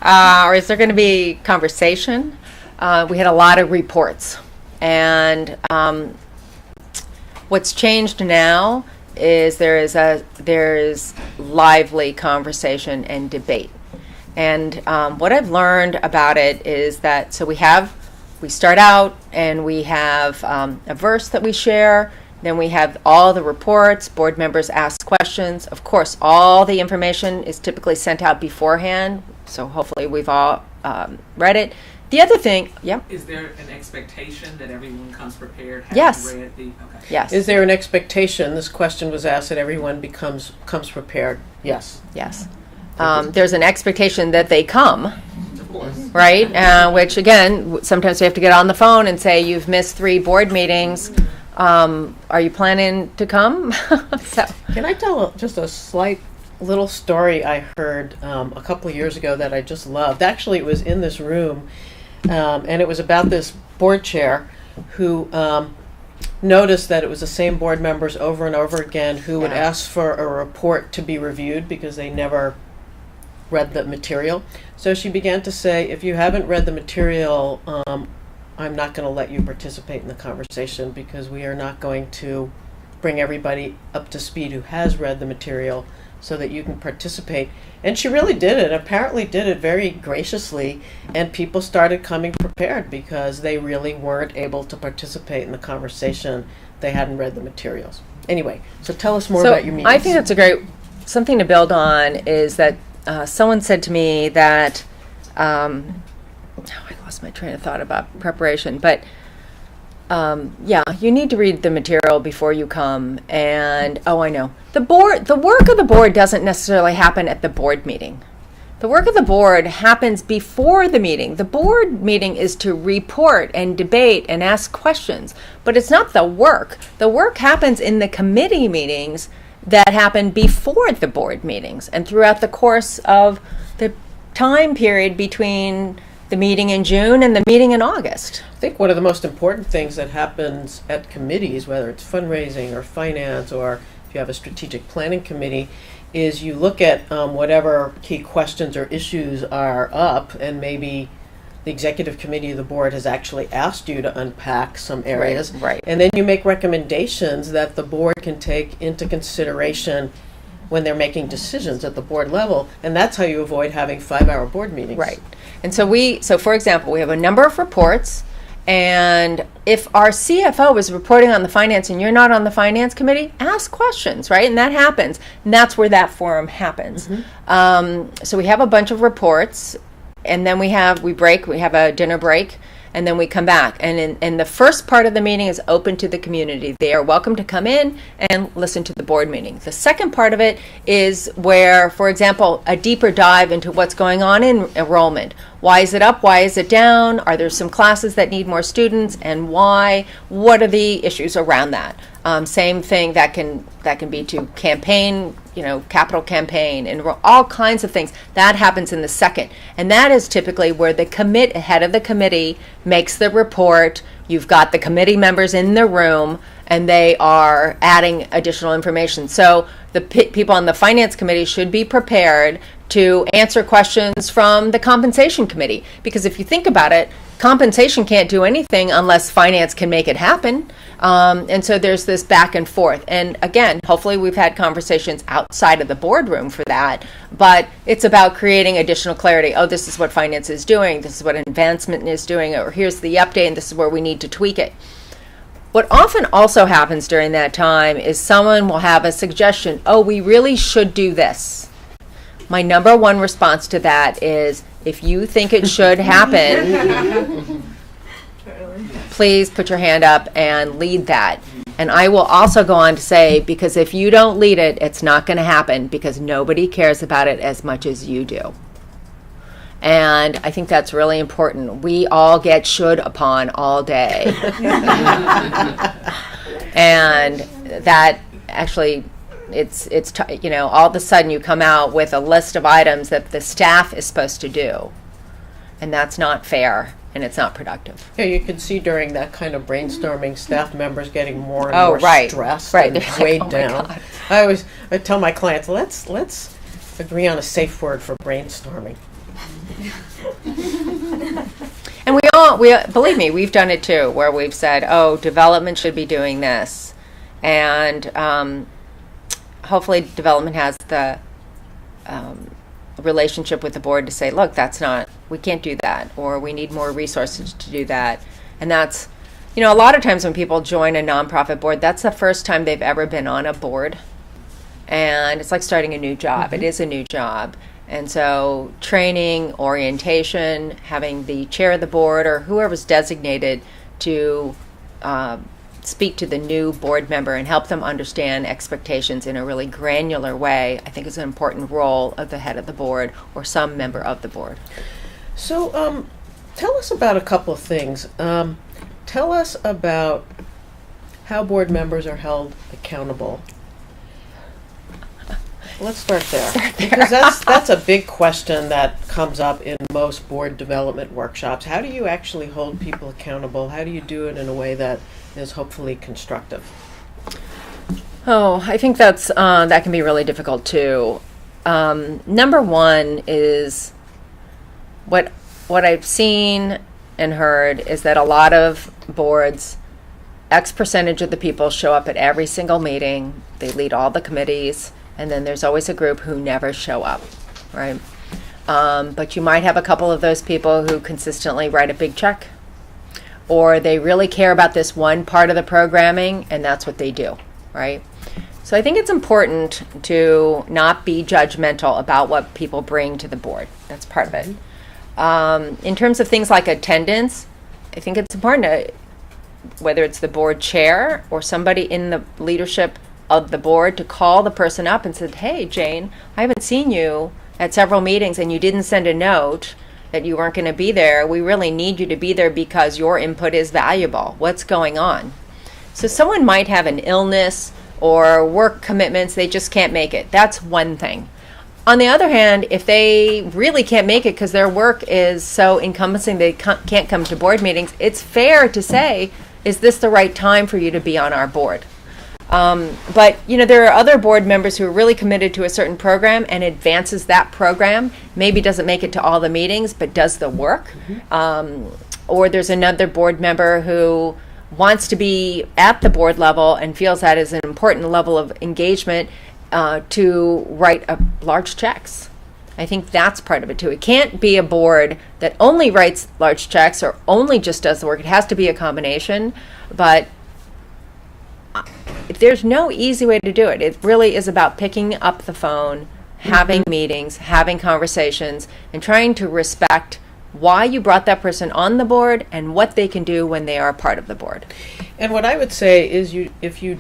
Or is there going to be conversation? We had a lot of reports. And what's changed now is there's lively conversation and debate. And what I've learned about it is that, so we start out and we have a verse that we share. Then we have all the reports, board members ask questions. Of course, all the information is typically sent out beforehand, so hopefully we've all read it. The other thing, yeah? Is there an expectation that everyone comes prepared, having Yes. read the, okay. Yes. Is there an expectation, this question was asked, that everyone comes prepared? Yes. Yes. There's an expectation that they come, Of course. right? Which, again, sometimes we have to get on the phone and say, you've missed 3 board meetings. Are you planning to come? So. Can I tell just a slight little story I heard a couple of years ago that I just loved? Actually, it was in this room, and it was about this board chair who noticed that it was the same board members over and over again who would ask for a report to be reviewed because they never read the material. So she began to say, if you haven't read the material, I'm not going to let you participate in the conversation because we are not going to bring everybody up to speed who has read the material so that you can participate. And she really did it, apparently did it very graciously, and people started coming prepared because they really weren't able to participate in the conversation. They hadn't read the materials. Anyway, so tell us more about your meetings. I think that's a great, something to build on is that someone said to me that, I lost my train of thought about preparation, but you need to read the material before you come. And I know the work of the board doesn't necessarily happen at the board meeting. The work of the board happens before the meeting. The board meeting is to report and debate and ask questions, but it's not the work. The work happens in the committee meetings that happen before the board meetings and throughout the course of the time period between the meeting in June and the meeting in August. I think one of the most important things that happens at committees, whether it's fundraising or finance or if you have a strategic planning committee, is you look at whatever key questions or issues are up, and maybe the executive committee of the board has actually asked you to unpack some areas. Right. And then you make recommendations that the board can take into consideration when they're making decisions at the board level, and that's how you avoid having 5-hour board meetings. Right. And so for example, we have a number of reports, and if our CFO is reporting on the finance and you're not on the finance committee, ask questions, right? And that happens. And that's where that forum happens. Mm-hmm. So we have a bunch of reports, and then we have a dinner break, and then we come back. And the first part of the meeting is open to the community. They are welcome to come in and listen to the board meeting. The second part of it is where, for example, a deeper dive into what's going on in enrollment. Why is it up? Why is it down? Are there some classes that need more students, and why? What are the issues around that? Same thing that can be to campaign, capital campaign, and all kinds of things. That happens in the second, and that is typically where the head of the committee makes the report. You've got the committee members in the room, and they are adding additional information. So the people on the finance committee should be prepared to answer questions from the compensation committee, because if you think about it, compensation can't do anything unless finance can make it happen. And so there's this back and forth. And again, hopefully we've had conversations outside of the boardroom for that, but it's about creating additional clarity. Oh, this is what finance is doing, this is what advancement is doing, or here's the update, and this is where we need to tweak it. What often also happens during that time is someone will have a suggestion, oh, we really should do this. My number one response to that is, if you think it should happen, please put your hand up and lead that. And I will also go on to say, because if you don't lead it, it's not going to happen, because nobody cares about it as much as you do. And I think that's really important. We all get should upon all day. And that actually, all of a sudden you come out with a list of items that the staff is supposed to do. And that's not fair, and it's not productive. Yeah, you can see during that kind of brainstorming, staff members getting more and more stressed and weighed down. I tell my clients, let's agree on a safe word for brainstorming. And we believe me, we've done it too, where we've said, oh, development should be doing this. And hopefully development has the relationship with the board to say, look, we can't do that, or we need more resources to do that. And that's, a lot of times when people join a nonprofit board, that's the first time they've ever been on a board. And it's like starting a new job. It is a new job. And so training, orientation, having the chair of the board or whoever's designated to speak to the new board member and help them understand expectations in a really granular way, I think is an important role of the head of the board or some member of the board. So tell us about a couple of things. Tell us about how board members are held accountable. Let's start there. Because that's a big question that comes up in most board development workshops. How do you actually hold people accountable? How do you do it in a way that is hopefully constructive? Oh, I think that can be really difficult too. Number one is what I've seen and heard is that a lot of boards, X percentage of the people show up at every single meeting. They lead all the committees. And then there's always a group who never show up, right? But you might have a couple of those people who consistently write a big check, or they really care about this one part of the programming, and that's what they do, right? So I think it's important to not be judgmental about what people bring to the board. That's part of it. In terms of things like attendance, I think it's important to, whether it's the board chair or somebody in the leadership of the board, to call the person up and said, hey, Jane, I haven't seen you at several meetings and you didn't send a note that you weren't going to be there. We really need you to be there because your input is valuable. What's going on? So someone might have an illness or work commitments, they just can't make it. That's one thing. On the other hand, if they really can't make it because their work is so encompassing they can't come to board meetings, it's fair to say, is this the right time for you to be on our board? But there are other board members who are really committed to a certain program and advances that program, maybe doesn't make it to all the meetings, but does the work. Or there's another board member who wants to be at the board level and feels that is an important level of engagement to write large checks. I think that's part of it too. It can't be a board that only writes large checks or only just does the work. It has to be a combination, but there's no easy way to do it. It really is about picking up the phone, having meetings, having conversations, and trying to respect why you brought that person on the board and what they can do when they are part of the board. And what I would say is if you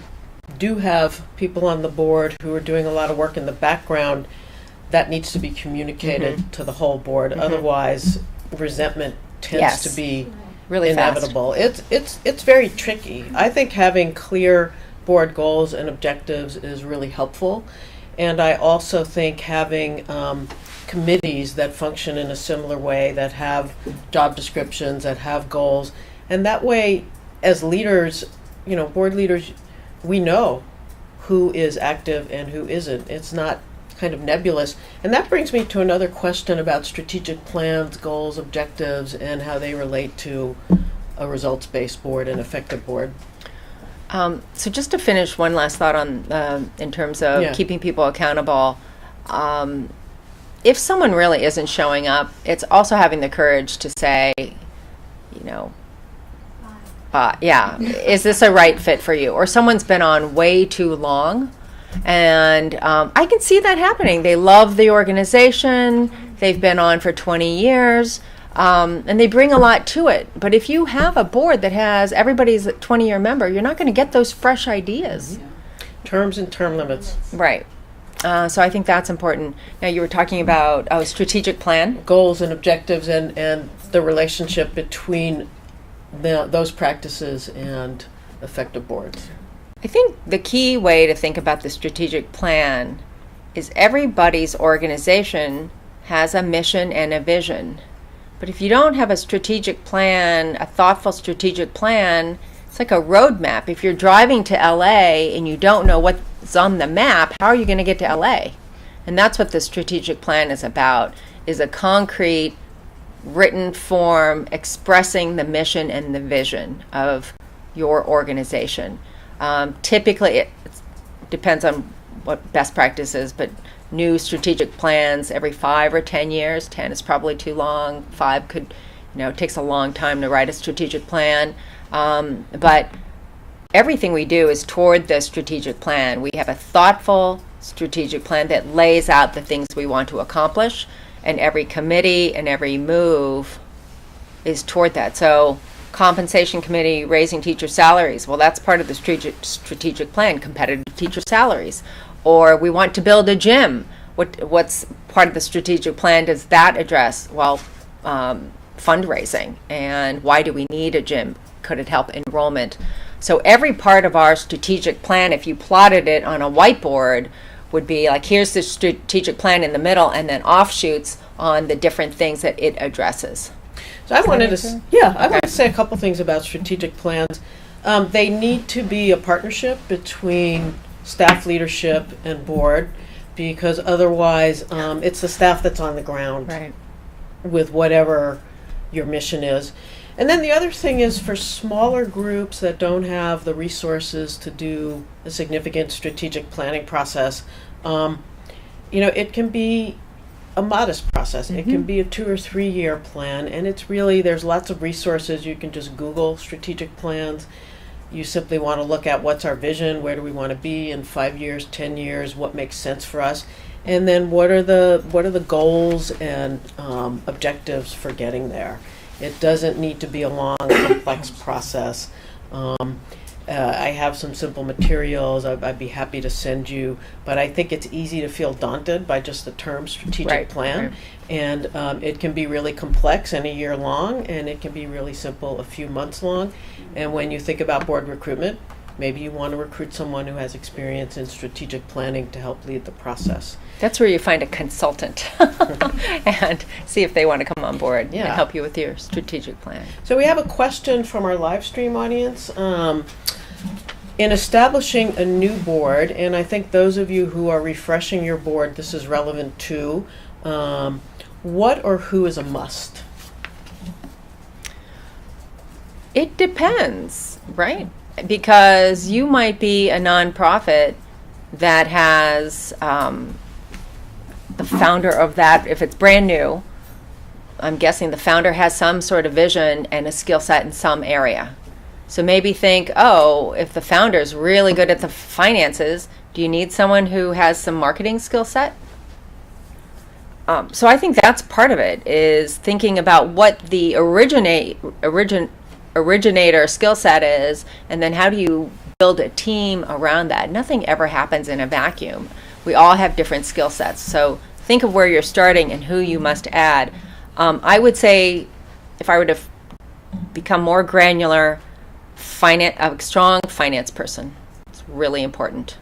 do have people on the board who are doing a lot of work in the background, that needs to be communicated to the whole board. Otherwise, resentment tends to be really inevitable. It's very tricky. I think having clear board goals and objectives is really helpful, and I also think having committees that function in a similar way, that have job descriptions, that have goals, and that way, as leaders, board leaders, we know who is active and who isn't. It's not kind of nebulous. And that brings me to another question about strategic plans, goals, objectives, and how they relate to a results-based board and effective board. So just to finish, one last thought on in terms of Yeah. keeping people accountable. If someone really isn't showing up, it's also having the courage to say, you know, yeah, is this a right fit for you? Or someone's been on way too long, and I can see that happening. They love the organization. They've been on for 20 years. And they bring a lot to it. But if you have a board that has everybody's a 20-year member, you're not going to get those fresh ideas. Terms and term limits. Right. So I think that's important. Now, you were talking about strategic plan. Goals and objectives and the relationship between those practices and effective boards. I think the key way to think about the strategic plan is everybody's organization has a mission and a vision. But if you don't have a strategic plan, a thoughtful strategic plan, it's like a roadmap. If you're driving to LA and you don't know what's on the map, how are you going to get to LA? And that's what the strategic plan is about, is a concrete, written form expressing the mission and the vision of your organization. Typically, it depends on what best practice is, but new strategic plans every 5 or 10 years. 10 is probably too long. 5 could, it takes a long time to write a strategic plan. But everything we do is toward the strategic plan. We have a thoughtful strategic plan that lays out the things we want to accomplish, and every committee and every move is toward that. So compensation committee raising teacher salaries, well, that's part of the strategic plan, competitive teacher salaries. Or we want to build a gym. What's part of the strategic plan does that address? Well, fundraising, and why do we need a gym? Could it help enrollment? So every part of our strategic plan, if you plotted it on a whiteboard, would be like, here's the strategic plan in the middle, and then offshoots on the different things that it addresses. So I wanted to say a couple things about strategic plans. They need to be a partnership between staff leadership and board, because otherwise it's the staff that's on the ground with whatever your mission is. And then the other thing is, for smaller groups that don't have the resources to do a significant strategic planning process, it can be a modest process. It can be a 2 or 3 year plan, and it's really, there's lots of resources. You can just Google strategic plans. You simply want to look at what's our vision, where do we want to be in 5 years, 10 years, what makes sense for us, and then what are the goals and objectives for getting there. It doesn't need to be a long, complex process. I have some simple materials I'd be happy to send you, but I think it's easy to feel daunted by just the term strategic plan. And it can be really complex and a year long, and it can be really simple, a few months long. And when you think about board recruitment, maybe you want to recruit someone who has experience in strategic planning to help lead the process. That's where you find a consultant and see if they want to come on board and help you with your strategic plan. So we have a question from our live stream audience. In establishing a new board, and I think those of you who are refreshing your board, this is relevant too, what or who is a must? It depends, right? Because you might be a nonprofit that has the founder of that, if it's brand new, I'm guessing the founder has some sort of vision and a skill set in some area. So maybe think, if the founder is really good at the finances, do you need someone who has some marketing skill set? So I think that's part of it, is thinking about what the originator skill set is, and then how do you build a team around that. Nothing ever happens in a vacuum. We all have different skill sets. So think of where you're starting and who you must add. I would say, if I were to become more granular, a strong finance person. It's really important.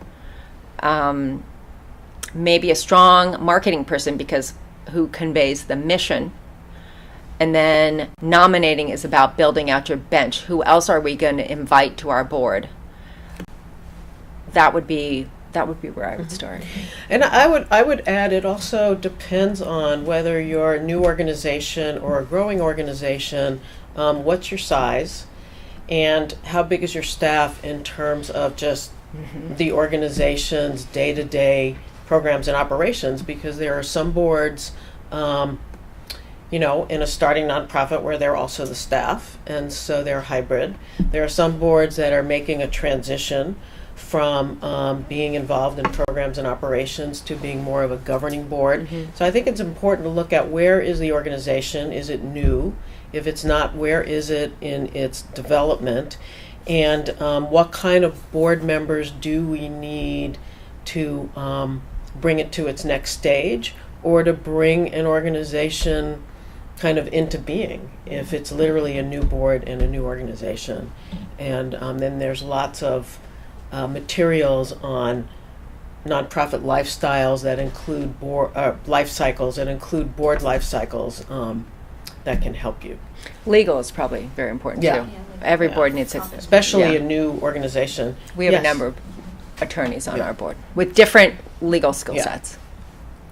Maybe a strong marketing person, because who conveys the mission. And then nominating is about building out your bench. Who else are we going to invite to our board? That would be where I would start. And I would add, it also depends on whether you're a new organization or a growing organization. What's your size? and how big is your staff in terms of just the organization's day-to-day programs and operations, because there are some boards, you know, in a starting nonprofit where they're also the staff, and so they're hybrid. There are some boards that are making a transition from being involved in programs and operations to being more of a governing board. So I think it's important to look at where is the organization, is it new? If it's not, where is it in its development? And what kind of board members do we need to bring it to its next stage, or to bring an organization kind of into being, if it's literally a new board and a new organization. And then there's lots of materials on nonprofit lifestyles that include life cycles, that include board life cycles, that can help you. Legal is probably very important Yeah. too. Every Yeah. board needs Especially yeah. a new organization. We have Yes. a number of attorneys on Yeah. our board with different legal skill Yeah. sets.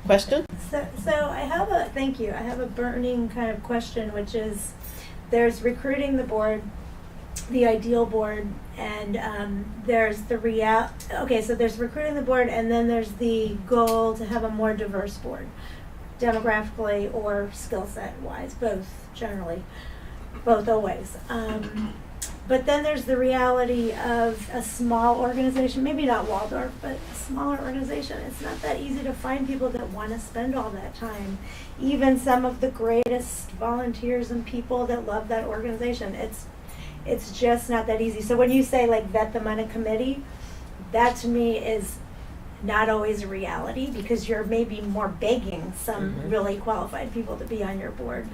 Question? So I have a, thank you, I have a burning kind of question, which is, there's recruiting the board, the ideal board, and there's the so there's recruiting the board, and then there's the goal to have a more diverse board, demographically or skill set wise, both generally, both always. But then there's the reality of a small organization, maybe not Waldorf, but a smaller organization. It's not that easy to find people that want to spend all that time. Even some of the greatest volunteers and people that love that organization, it's just not that easy. So when you say like vet them on a committee, that to me is not always a reality, because you're maybe more begging some really qualified people to be on your board.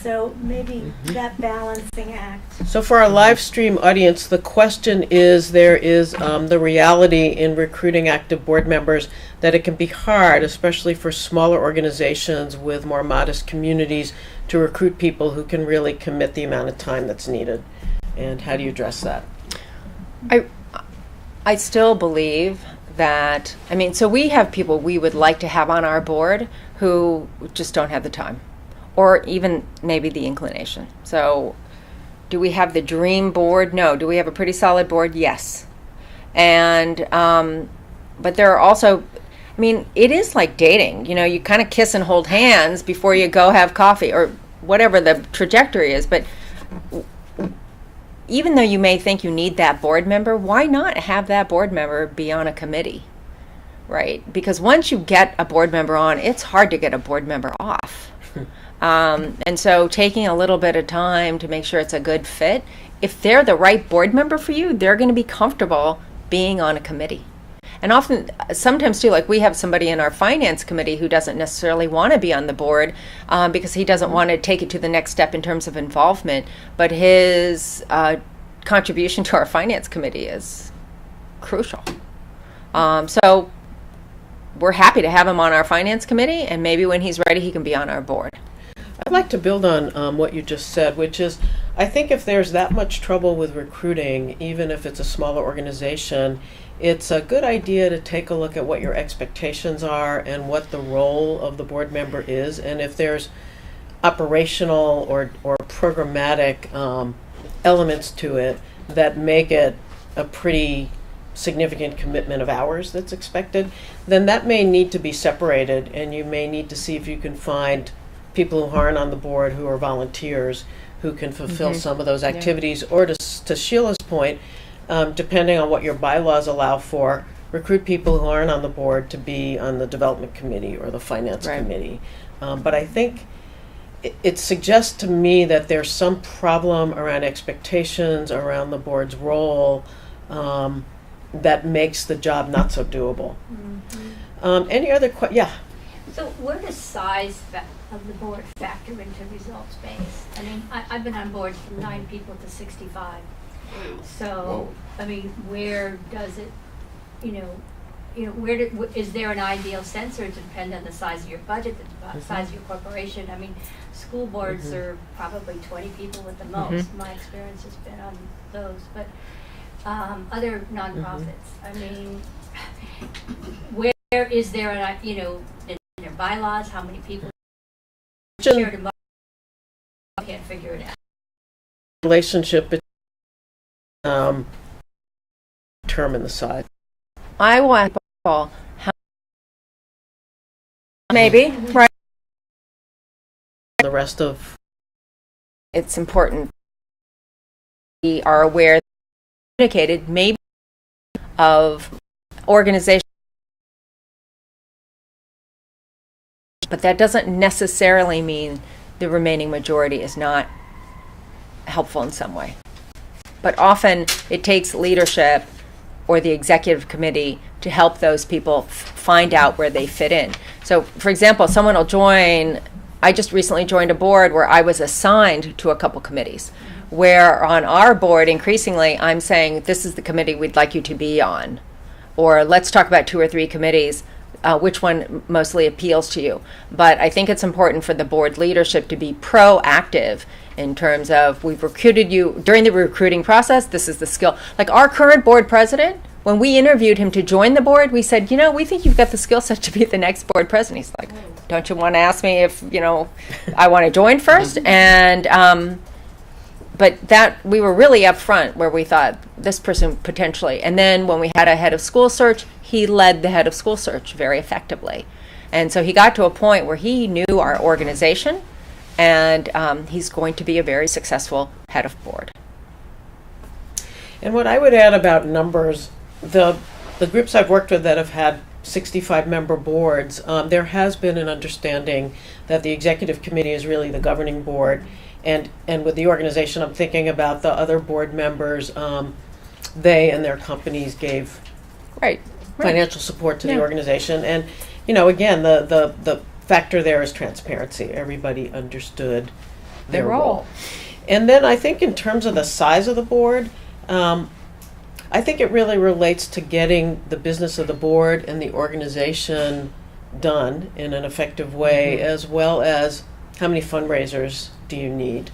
So maybe that balancing act. So for our live stream audience, the question is, there is the reality in recruiting active board members that it can be hard, especially for smaller organizations with more modest communities, to recruit people who can really commit the amount of time that's needed. And how do you address that? I still believe that, I mean, so we have people we would like to have on our board who just don't have the time, or even maybe the inclination. So do we have the dream board? No. Do we have a pretty solid board? Yes. And, but there are also, I mean, it is like dating. You know, you kind of kiss and hold hands before you go have coffee, or whatever the trajectory is. But even though you may think you need that board member, why not have that board member be on a committee, right? Because once you get a board member on, it's hard to get a board member off. And so taking a little bit of time to make sure it's a good fit, if they're the right board member for you, they're going to be comfortable being on a committee. And often, sometimes too, like we have somebody in our finance committee who doesn't necessarily want to be on the board because he doesn't want to take it to the next step in terms of involvement. But his contribution to our finance committee is crucial. So we're happy to have him on our finance committee, and maybe when he's ready, he can be on our board. I'd like to build on what you just said, which is, I think if there's that much trouble with recruiting, even if it's a smaller organization, it's a good idea to take a look at what your expectations are and what the role of the board member is, and if there's operational or programmatic elements to it that make it a pretty significant commitment of hours that's expected, then that may need to be separated, and you may need to see if you can find people who aren't on the board who are volunteers who can fulfill some of those activities, or to Sheila's point, depending on what your bylaws allow for, recruit people who aren't on the board to be on the development committee or the finance committee. But I think it suggests to me that there's some problem around expectations, around the board's role, that makes the job not so doable. Any other questions? Yeah. So where does size of the board factor into results based? I mean, I've been on boards from 9 people to 65. So, Whoa. I mean, where does it, is there an ideal sense, or does it depend on the size of your budget, the size of your corporation? I mean, school boards are probably 20 people at the most. My experience has been on those, but other nonprofits, I mean, where is there in their bylaws, how many people shared a I can't figure it out. Relationship determine the size? I want people, maybe, right? The rest of It's important we are aware, communicated, maybe of organization, but that doesn't necessarily mean the remaining majority is not helpful in some way. But often it takes leadership or the executive committee to help those people find out where they fit in. So, for example, someone will join. I just recently joined a board where I was assigned to a couple committees, where on our board, increasingly, I'm saying, this is the committee we'd like you to be on. Or let's talk about 2 or 3 committees, which one mostly appeals to you. But I think it's important for the board leadership to be proactive in terms of, we've recruited you during the recruiting process, this is the skill. Like our current board president, when we interviewed him to join the board, we said, we think you've got the skill set to be the next board president. He's like, don't you want to ask me if, I want to join first? And, but that, we were really upfront where we thought this person potentially. And then when we had a head of school search, he led the head of school search very effectively. And so he got to a point where he knew our organization, and he's going to be a very successful head of board. And what I would add about numbers, the groups I've worked with that have had 65-member boards, there has been an understanding that the executive committee is really the governing board. And with the organization, I'm thinking about the other board members, they and their companies gave financial support to the organization. And, again, the factor there is transparency. Everybody understood their role. And then I think in terms of the size of the board, I think it really relates to getting the business of the board and the organization done in an effective way, as well as how many fundraisers do you need.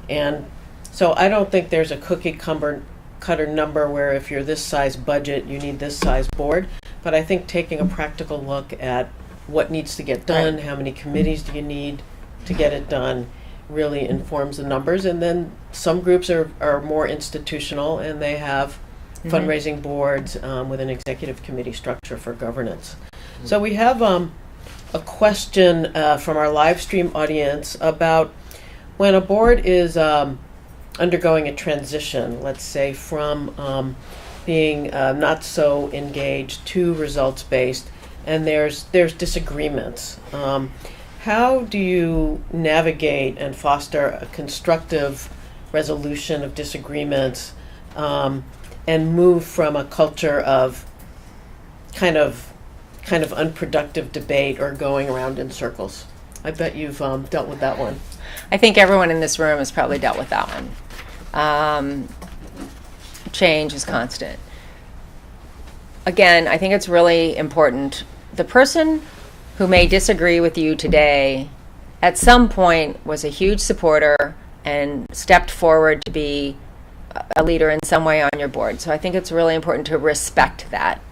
And so I don't think there's a cookie cutter number where if you're this size budget, you need this size board. But I think taking a practical look at what needs to get done, how many committees do you need to get it done, really informs the numbers. And then some groups are more institutional, and they have fundraising boards with an executive committee structure for governance. So we have a question from our live stream audience about when a board is undergoing a transition, let's say from being not so engaged to results-based, and there's disagreements. How do you navigate and foster a constructive resolution of disagreements and move from a culture of kind of unproductive debate or going around in circles? I bet you've dealt with that one. I think everyone in this room has probably dealt with that one. Change is constant. Again, I think it's really important. The person who may disagree with you today at some point was a huge supporter and stepped forward to be a leader in some way on your board. So I think it's really important to respect that.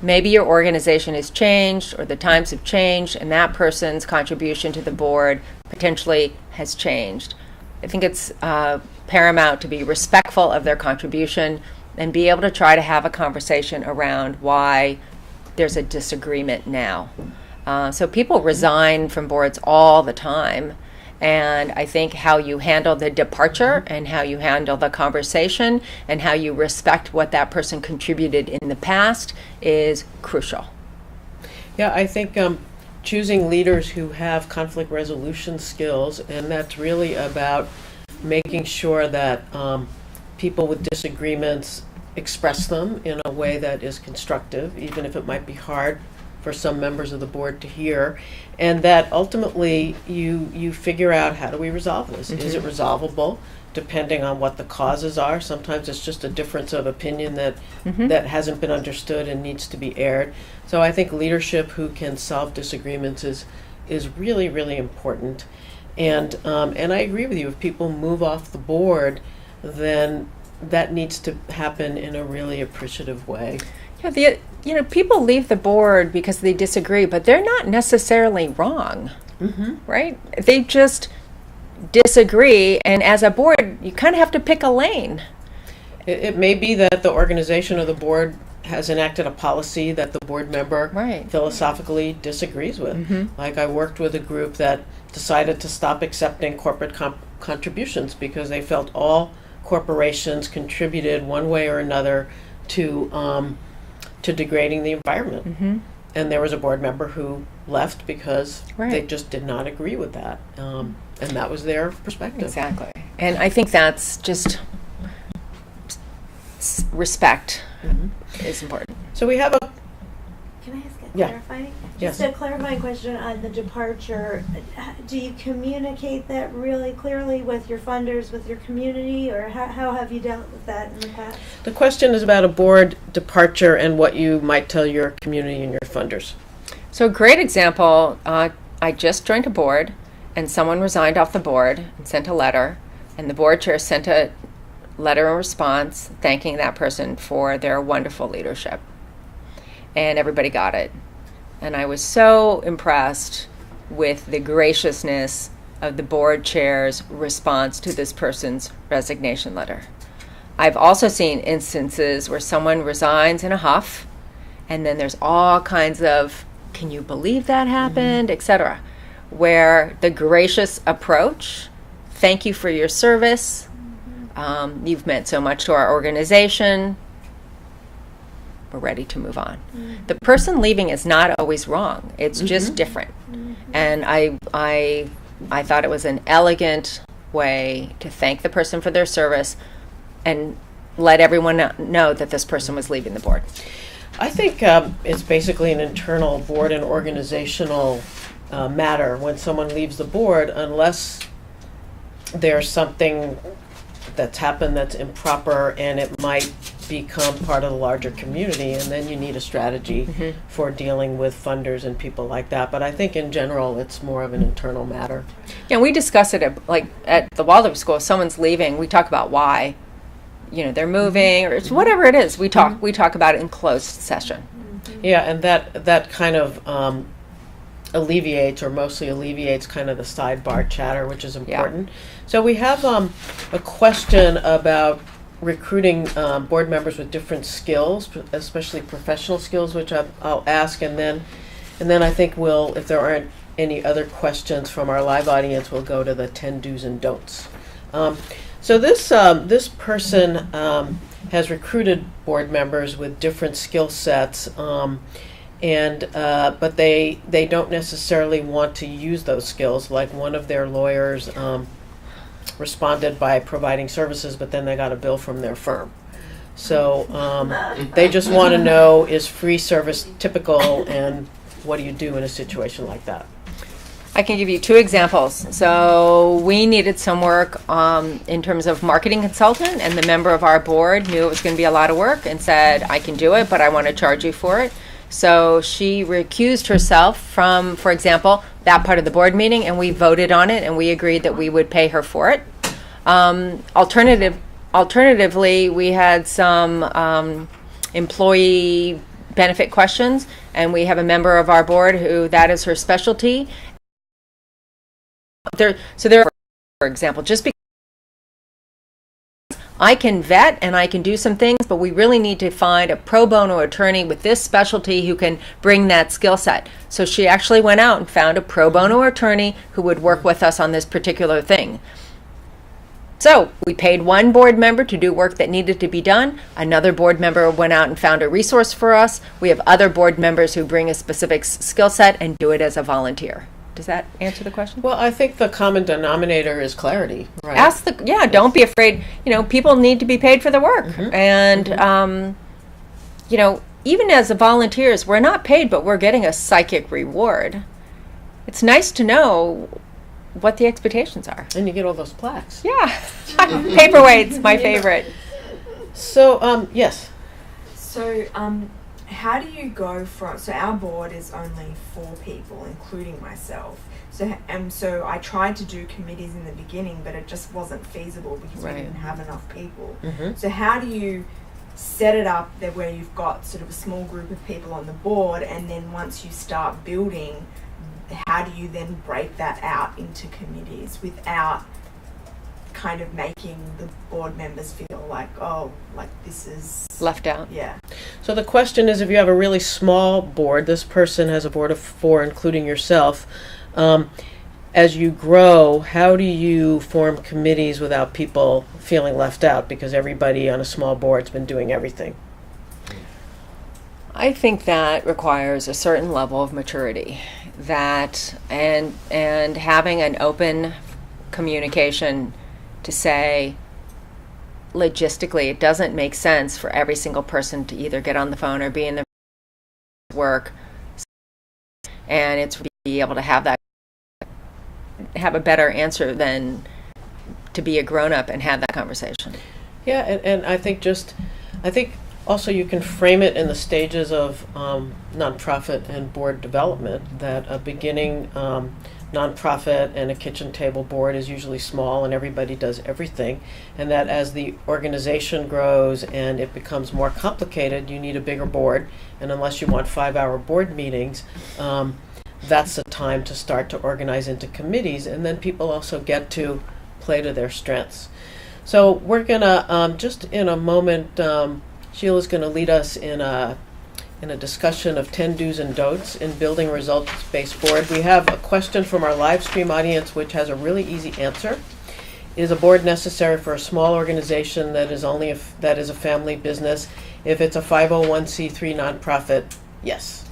Maybe your organization has changed or the times have changed and that person's contribution to the board potentially has changed. I think it's paramount to be respectful of their contribution and be able to try to have a conversation around why there's a disagreement now. So people resign from boards all the time. And I think how you handle the departure and how you handle the conversation and how you respect what that person contributed in the past is crucial. Yeah, I think choosing leaders who have conflict resolution skills, and that's really about making sure that people with disagreements express them in a way that is constructive, even if it might be hard for some members of the board to hear, and that ultimately you figure out, how do we resolve this? Is it resolvable depending on what the causes are? Sometimes it's just a difference of opinion that hasn't been understood and needs to be aired. So I think leadership who can solve disagreements is really, really important. And I agree with you, if people move off the board, then that needs to happen in a really appreciative way. Yeah, people leave the board because they disagree, but they're not necessarily wrong, right? They just disagree, and as a board, you kind of have to pick a lane. It may be that the organization of the board has enacted a policy that the board member Right. philosophically disagrees with. Mhm. Like I worked with a group that decided to stop accepting corporate contributions because they felt all corporations contributed one way or another to degrading the environment. Mhm. And there was a board member who left because they Right. just did not agree with that. And that was their perspective. Exactly. And I think that's just respect Mhm. is important. So we have a, Can I ask a Yeah. clarifying? Yes. Just a clarifying question on the departure. Do you communicate that really clearly with your funders, with your community, or how have you dealt with that in the past? the question is about a board departure and what you might tell your community and your funders. So a great example, I just joined a board and someone resigned off the board and sent a letter, and the board chair sent a letter in response thanking that person for their wonderful leadership. And everybody got it. And I was so impressed with the graciousness of the board chair's response to this person's resignation letter. I've also seen instances where someone resigns in a huff, and then there's all kinds of, can you believe that happened, etc., where the gracious approach, thank you for your service, you've meant so much to our organization, we're ready to move on. The person leaving is not always wrong. It's just different. And I thought it was an elegant way to thank the person for their service and let everyone know that this person was leaving the board. I think it's basically an internal board and organizational matter when someone leaves the board, unless there's something that's happened that's improper and it might become part of the larger community, and then you need a strategy for dealing with funders and people like that. But I think in general it's more of an internal matter. Yeah, we discuss it at the Waldorf School. If someone's leaving, we talk about why. They're moving or it's whatever it is. We talk about it in closed session. Yeah, and that kind of alleviates, or mostly alleviates, kind of the sidebar chatter, which is important. So we have a question about recruiting board members with different skills, especially professional skills, which I'll ask, and then I think if there aren't any other questions from our live audience, we'll go to the 10 do's and don'ts. So this person has recruited board members with different skill sets, but they don't necessarily want to use those skills. Like one of their lawyers responded by providing services, but then they got a bill from their firm. So they just want to know, is free service typical, and what do you do in a situation like that? I can give you two examples. So we needed some work in terms of marketing consultant, and the member of our board knew it was going to be a lot of work and said, I can do it, but I want to charge you for it. So she recused herself from, for example, that part of the board meeting, and we voted on it, and we agreed that we would pay her for it. Alternatively, we had some employee benefit questions, and we have a member of our board who that is her specialty. For example, just because I can vet and I can do some things, but we really need to find a pro bono attorney with this specialty who can bring that skill set. So she actually went out and found a pro bono attorney who would work with us on this particular thing. So we paid one board member to do work that needed to be done. Another board member went out and found a resource for us. We have other board members who bring a specific skill set and do it as a volunteer. Does that answer the question? Well, I think the common denominator is clarity, right? Don't be afraid. People need to be paid for the work. And, even as volunteers, we're not paid, but we're getting a psychic reward. It's nice to know what the expectations are. And you get all those plaques. Yeah. Paperweights, my favorite. So, yes. So, how do you go from, so our board is only 4 people, including myself. So I tried to do committees in the beginning, but it just wasn't feasible because we didn't have enough people. So how do you set it up that where you've got sort of a small group of people on the board, and then once you start building, how do you then break that out into committees without kind of making the board members feel like, oh, like this is Left out. yeah. So the question is, if you have a really small board, this person has a board of 4, including yourself. As you grow, how do you form committees without people feeling left out because everybody on a small board's been doing everything? I think that requires a certain level of maturity, that and having an open communication to say, logistically, it doesn't make sense for every single person to either get on the phone or be in the work, and it's be able to have a better answer than to be a grown-up and have that conversation. Yeah, and I think also you can frame it in the stages of nonprofit and board development, that a beginning nonprofit and a kitchen table board is usually small and everybody does everything, and that as the organization grows and it becomes more complicated, you need a bigger board, and unless you want 5-hour board meetings, that's the time to start to organize into committees, and then people also get to play to their strengths. So we're gonna just in a moment, Sheila's gonna lead us in a discussion of 10 do's and don'ts in building a results-based board. We have a question from our live stream audience which has a really easy answer. Is a board necessary for a small organization that is a family business? If it's a 501c3 nonprofit, yes.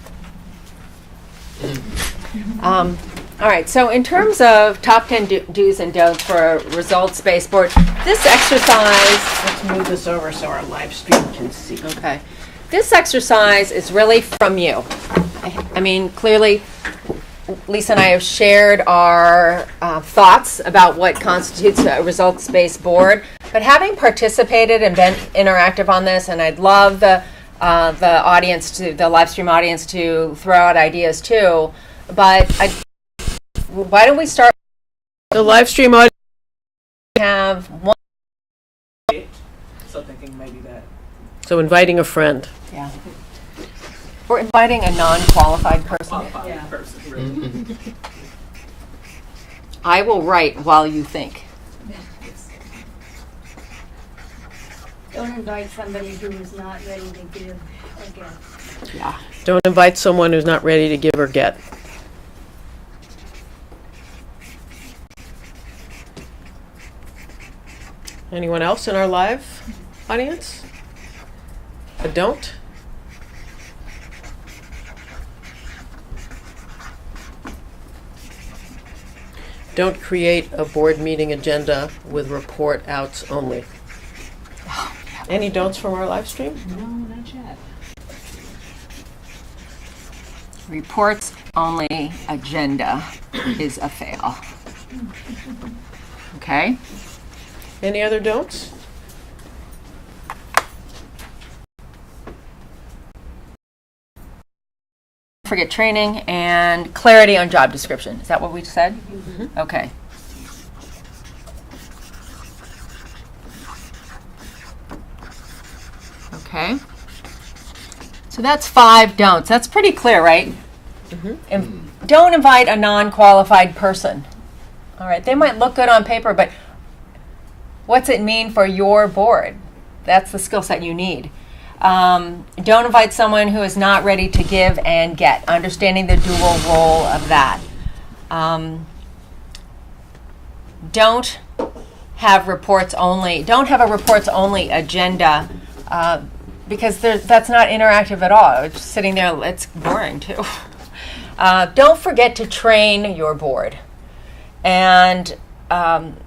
All right, so in terms of top 10 do's and don'ts for a results-based board, this exercise... Let's move this over so our live stream can see. Okay. This exercise is really from you. I mean, clearly, Lisa and I have shared our thoughts about what constitutes a results-based board, but having participated and been interactive on this, and I'd love the live stream audience to throw out ideas too, but why don't we start? The live stream audience have one. So thinking maybe that. So inviting a friend. Yeah. We're inviting a non-qualified person. Qualified person, really. I will write while you think. Don't invite somebody who is not ready to give or get. Yeah. Don't invite someone who's not ready to give or get. Anyone else in our live audience? A don't? Don't create a board meeting agenda with report outs only. Any don'ts from our live stream? No, not yet. Reports only agenda is a fail. Okay? Any other don'ts? Forget training and clarity on job description. Is that what we said? Mm-hmm. Okay. Okay. So that's 5 don'ts. That's pretty clear, right? Mm-hmm. And don't invite a non-qualified person. All right. They might look good on paper, but what's it mean for your board? That's the skill set you need. Don't invite someone who is not ready to give and get, understanding the dual role of that. Don't have reports only. Don't have a reports only agenda because that's not interactive at all. It's just sitting there, it's boring too. Don't forget to train your board, and don't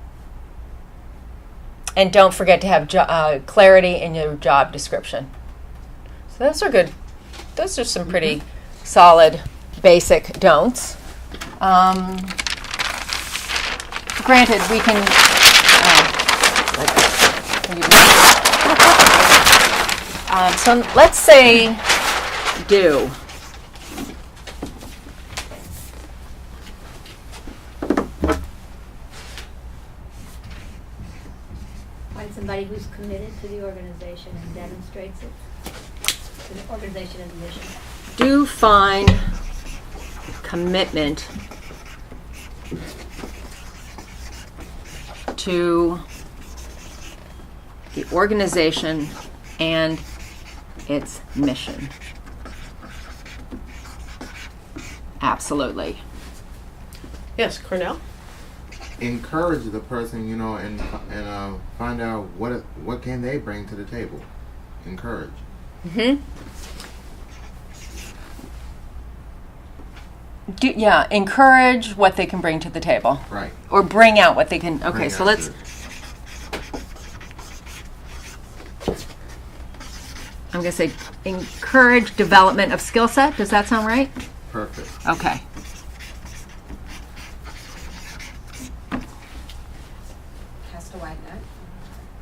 forget to have clarity in your job description. So those are good. Those are some pretty solid, basic don'ts. Granted, we can. So let's say do. Find somebody who's committed to the organization and demonstrates it to the organization and the mission. Do find commitment to the organization and its mission. Absolutely. Yes, Cornell? Encourage the person, you know, and find out what can they bring to the table. Encourage. Encourage what they can bring to the table. Right. Or bring out what they can. Okay, Bring so out let's. the- I'm going to say encourage development of skill set. Does that sound right? Perfect. Okay. Cast a wide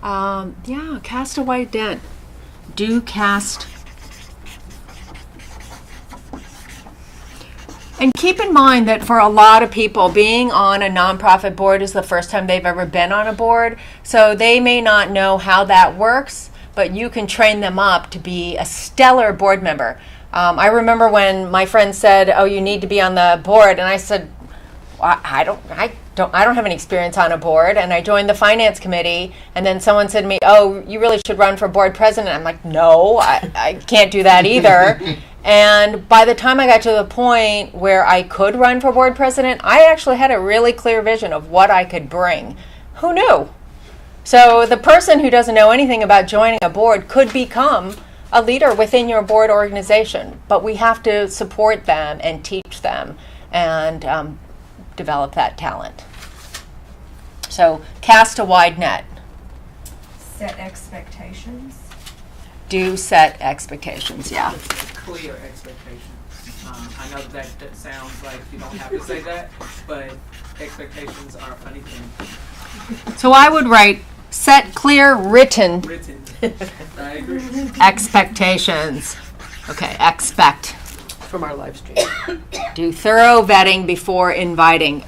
net. Yeah, cast a wide net. Do cast. And keep in mind that for a lot of people, being on a nonprofit board is the first time they've ever been on a board. So they may not know how that works, but you can train them up to be a stellar board member. I remember when my friend said, "Oh, you need to be on the board," and I said, I don't have any experience on a board. And I joined the finance committee, and then someone said to me, "Oh, you really should run for board president." I'm like, "No, I can't do that either." And by the time I got to the point where I could run for board president, I actually had a really clear vision of what I could bring. Who knew? So the person who doesn't know anything about joining a board could become a leader within your board organization, but we have to support them and teach them and develop that talent. So cast a wide net. Set expectations. Do set expectations, yeah. Clear expectations. I know that sounds like you don't have to say that, but expectations are a funny thing. So I would write set clear written Written. I agree. expectations. Okay, expect. From our live stream. Do thorough vetting before inviting.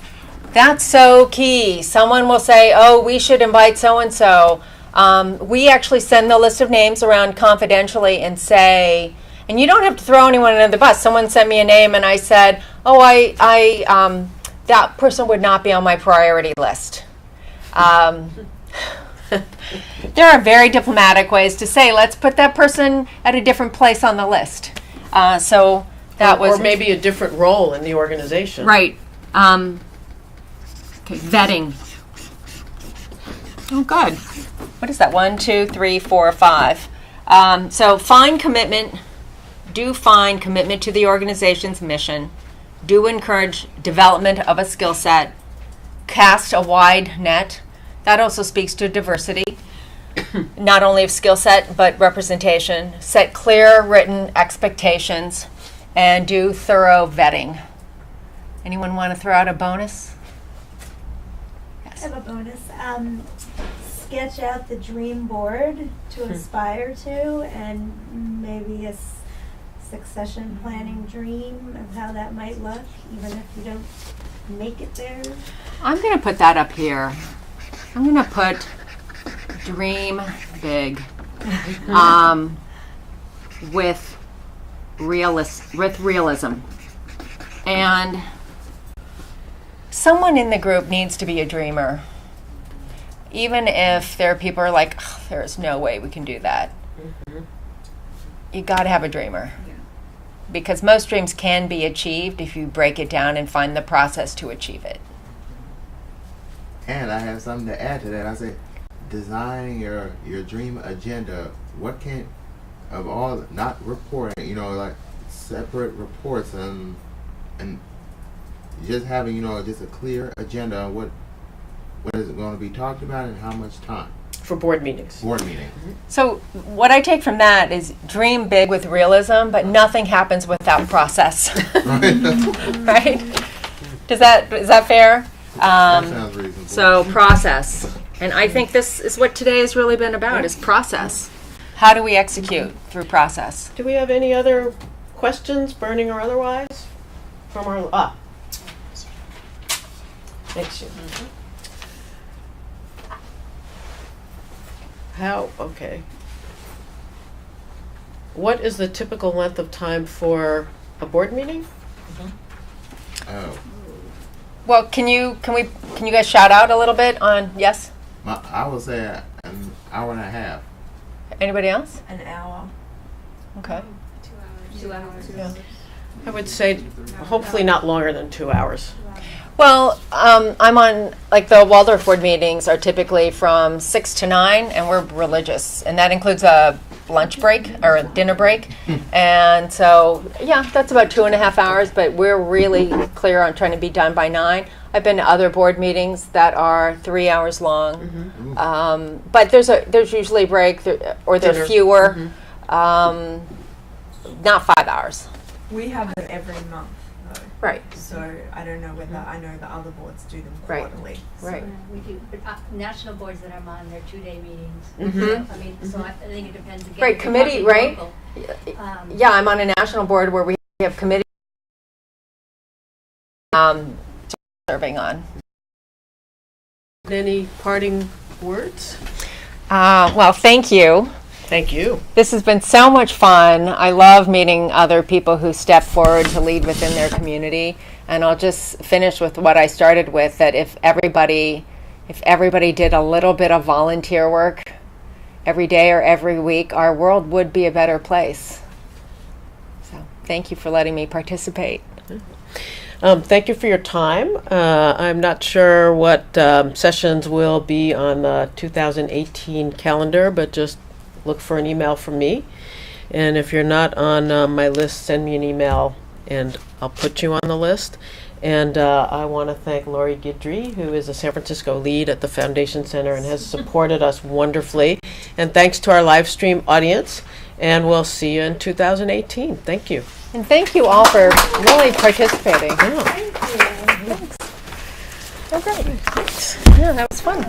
That's so key. Someone will say, "Oh, we should invite so-and-so." We actually send the list of names around confidentially and say, and you don't have to throw anyone under the bus. Someone sent me a name and I said, "Oh, that person would not be on my priority list." There are very diplomatic ways to say, let's put that person at a different place on the list. So that was Or maybe a different role in the organization. right. Okay, vetting. Oh, good. What is that? 1, 2, 3, 4, 5. So find commitment. Do find commitment to the organization's mission. Do encourage development of a skill set. Cast a wide net. That also speaks to diversity, not only of skill set, but representation. Set clear written expectations and do thorough vetting. Anyone want to throw out a bonus? I have a bonus. Sketch out the dream board to aspire to, and maybe a succession planning dream of how that might look, even if you don't make it there. I'm going to put that up here. I'm going to put dream big with realism. And someone in the group needs to be a dreamer. Even if there are people who are like, oh, there's no way we can do that. You got to have a dreamer. Yeah. Because most dreams can be achieved if you break it down and find the process to achieve it. And I have something to add to that. I say, design your dream agenda. What can, of all, not reporting, you know, like separate reports and just having, you know, just a clear agenda on what is it going to be talked about and how much time. For board meetings. Board meeting. So what I take from that is dream big with realism, but nothing happens without process. Right? Is that fair? That sounds reasonable. So process. And I think this is what today has really been about, is process. How do we execute through process? Do we have any other questions, burning or otherwise? From our, thanks you. Okay. What is the typical length of time for a board meeting? Oh. Well, can you guys shout out a little bit on, yes? I would say an hour and a half. Anybody else? An hour. Okay. 2 hours. Yeah. I would say hopefully not longer than 2 hours. Well, I'm on, like, the Waldorf board meetings are typically from 6 to 9, and we're religious, and that includes a lunch break or a dinner break. And so, yeah, that's about 2.5 hours, but we're really clear on trying to be done by 9. I've been to other board meetings that are 3 hours long, but there's usually a break, or they're Dinner. fewer, not 5 hours. We have them every month, though. Right. So I don't know whether I know the other boards do them Right. quarterly. Right. We do, but national boards that I'm on, they're 2-day meetings. Mhm. So, I mean, so I think it depends again. Right, if you're committee, talking right? local. Yeah, I'm on a national board where we have committee serving on. Any parting words? Well, thank you. Thank you. This has been so much fun. I love meeting other people who step forward to lead within their community. And I'll just finish with what I started with, that if everybody did a little bit of volunteer work every day or every week, our world would be a better place. So thank you for letting me participate. Thank you for your time. I'm not sure what sessions will be on the 2018 calendar, but just look for an email from me. And if you're not on my list, send me an email and I'll put you on the list. And I want to thank Lori Guidry, who is a San Francisco lead at the Foundation Center and has supported us wonderfully. And thanks to our live stream audience. And we'll see you in 2018. Thank you. And thank you all for really participating. Yeah. Thank you. Oh, great. Yeah, that was fun.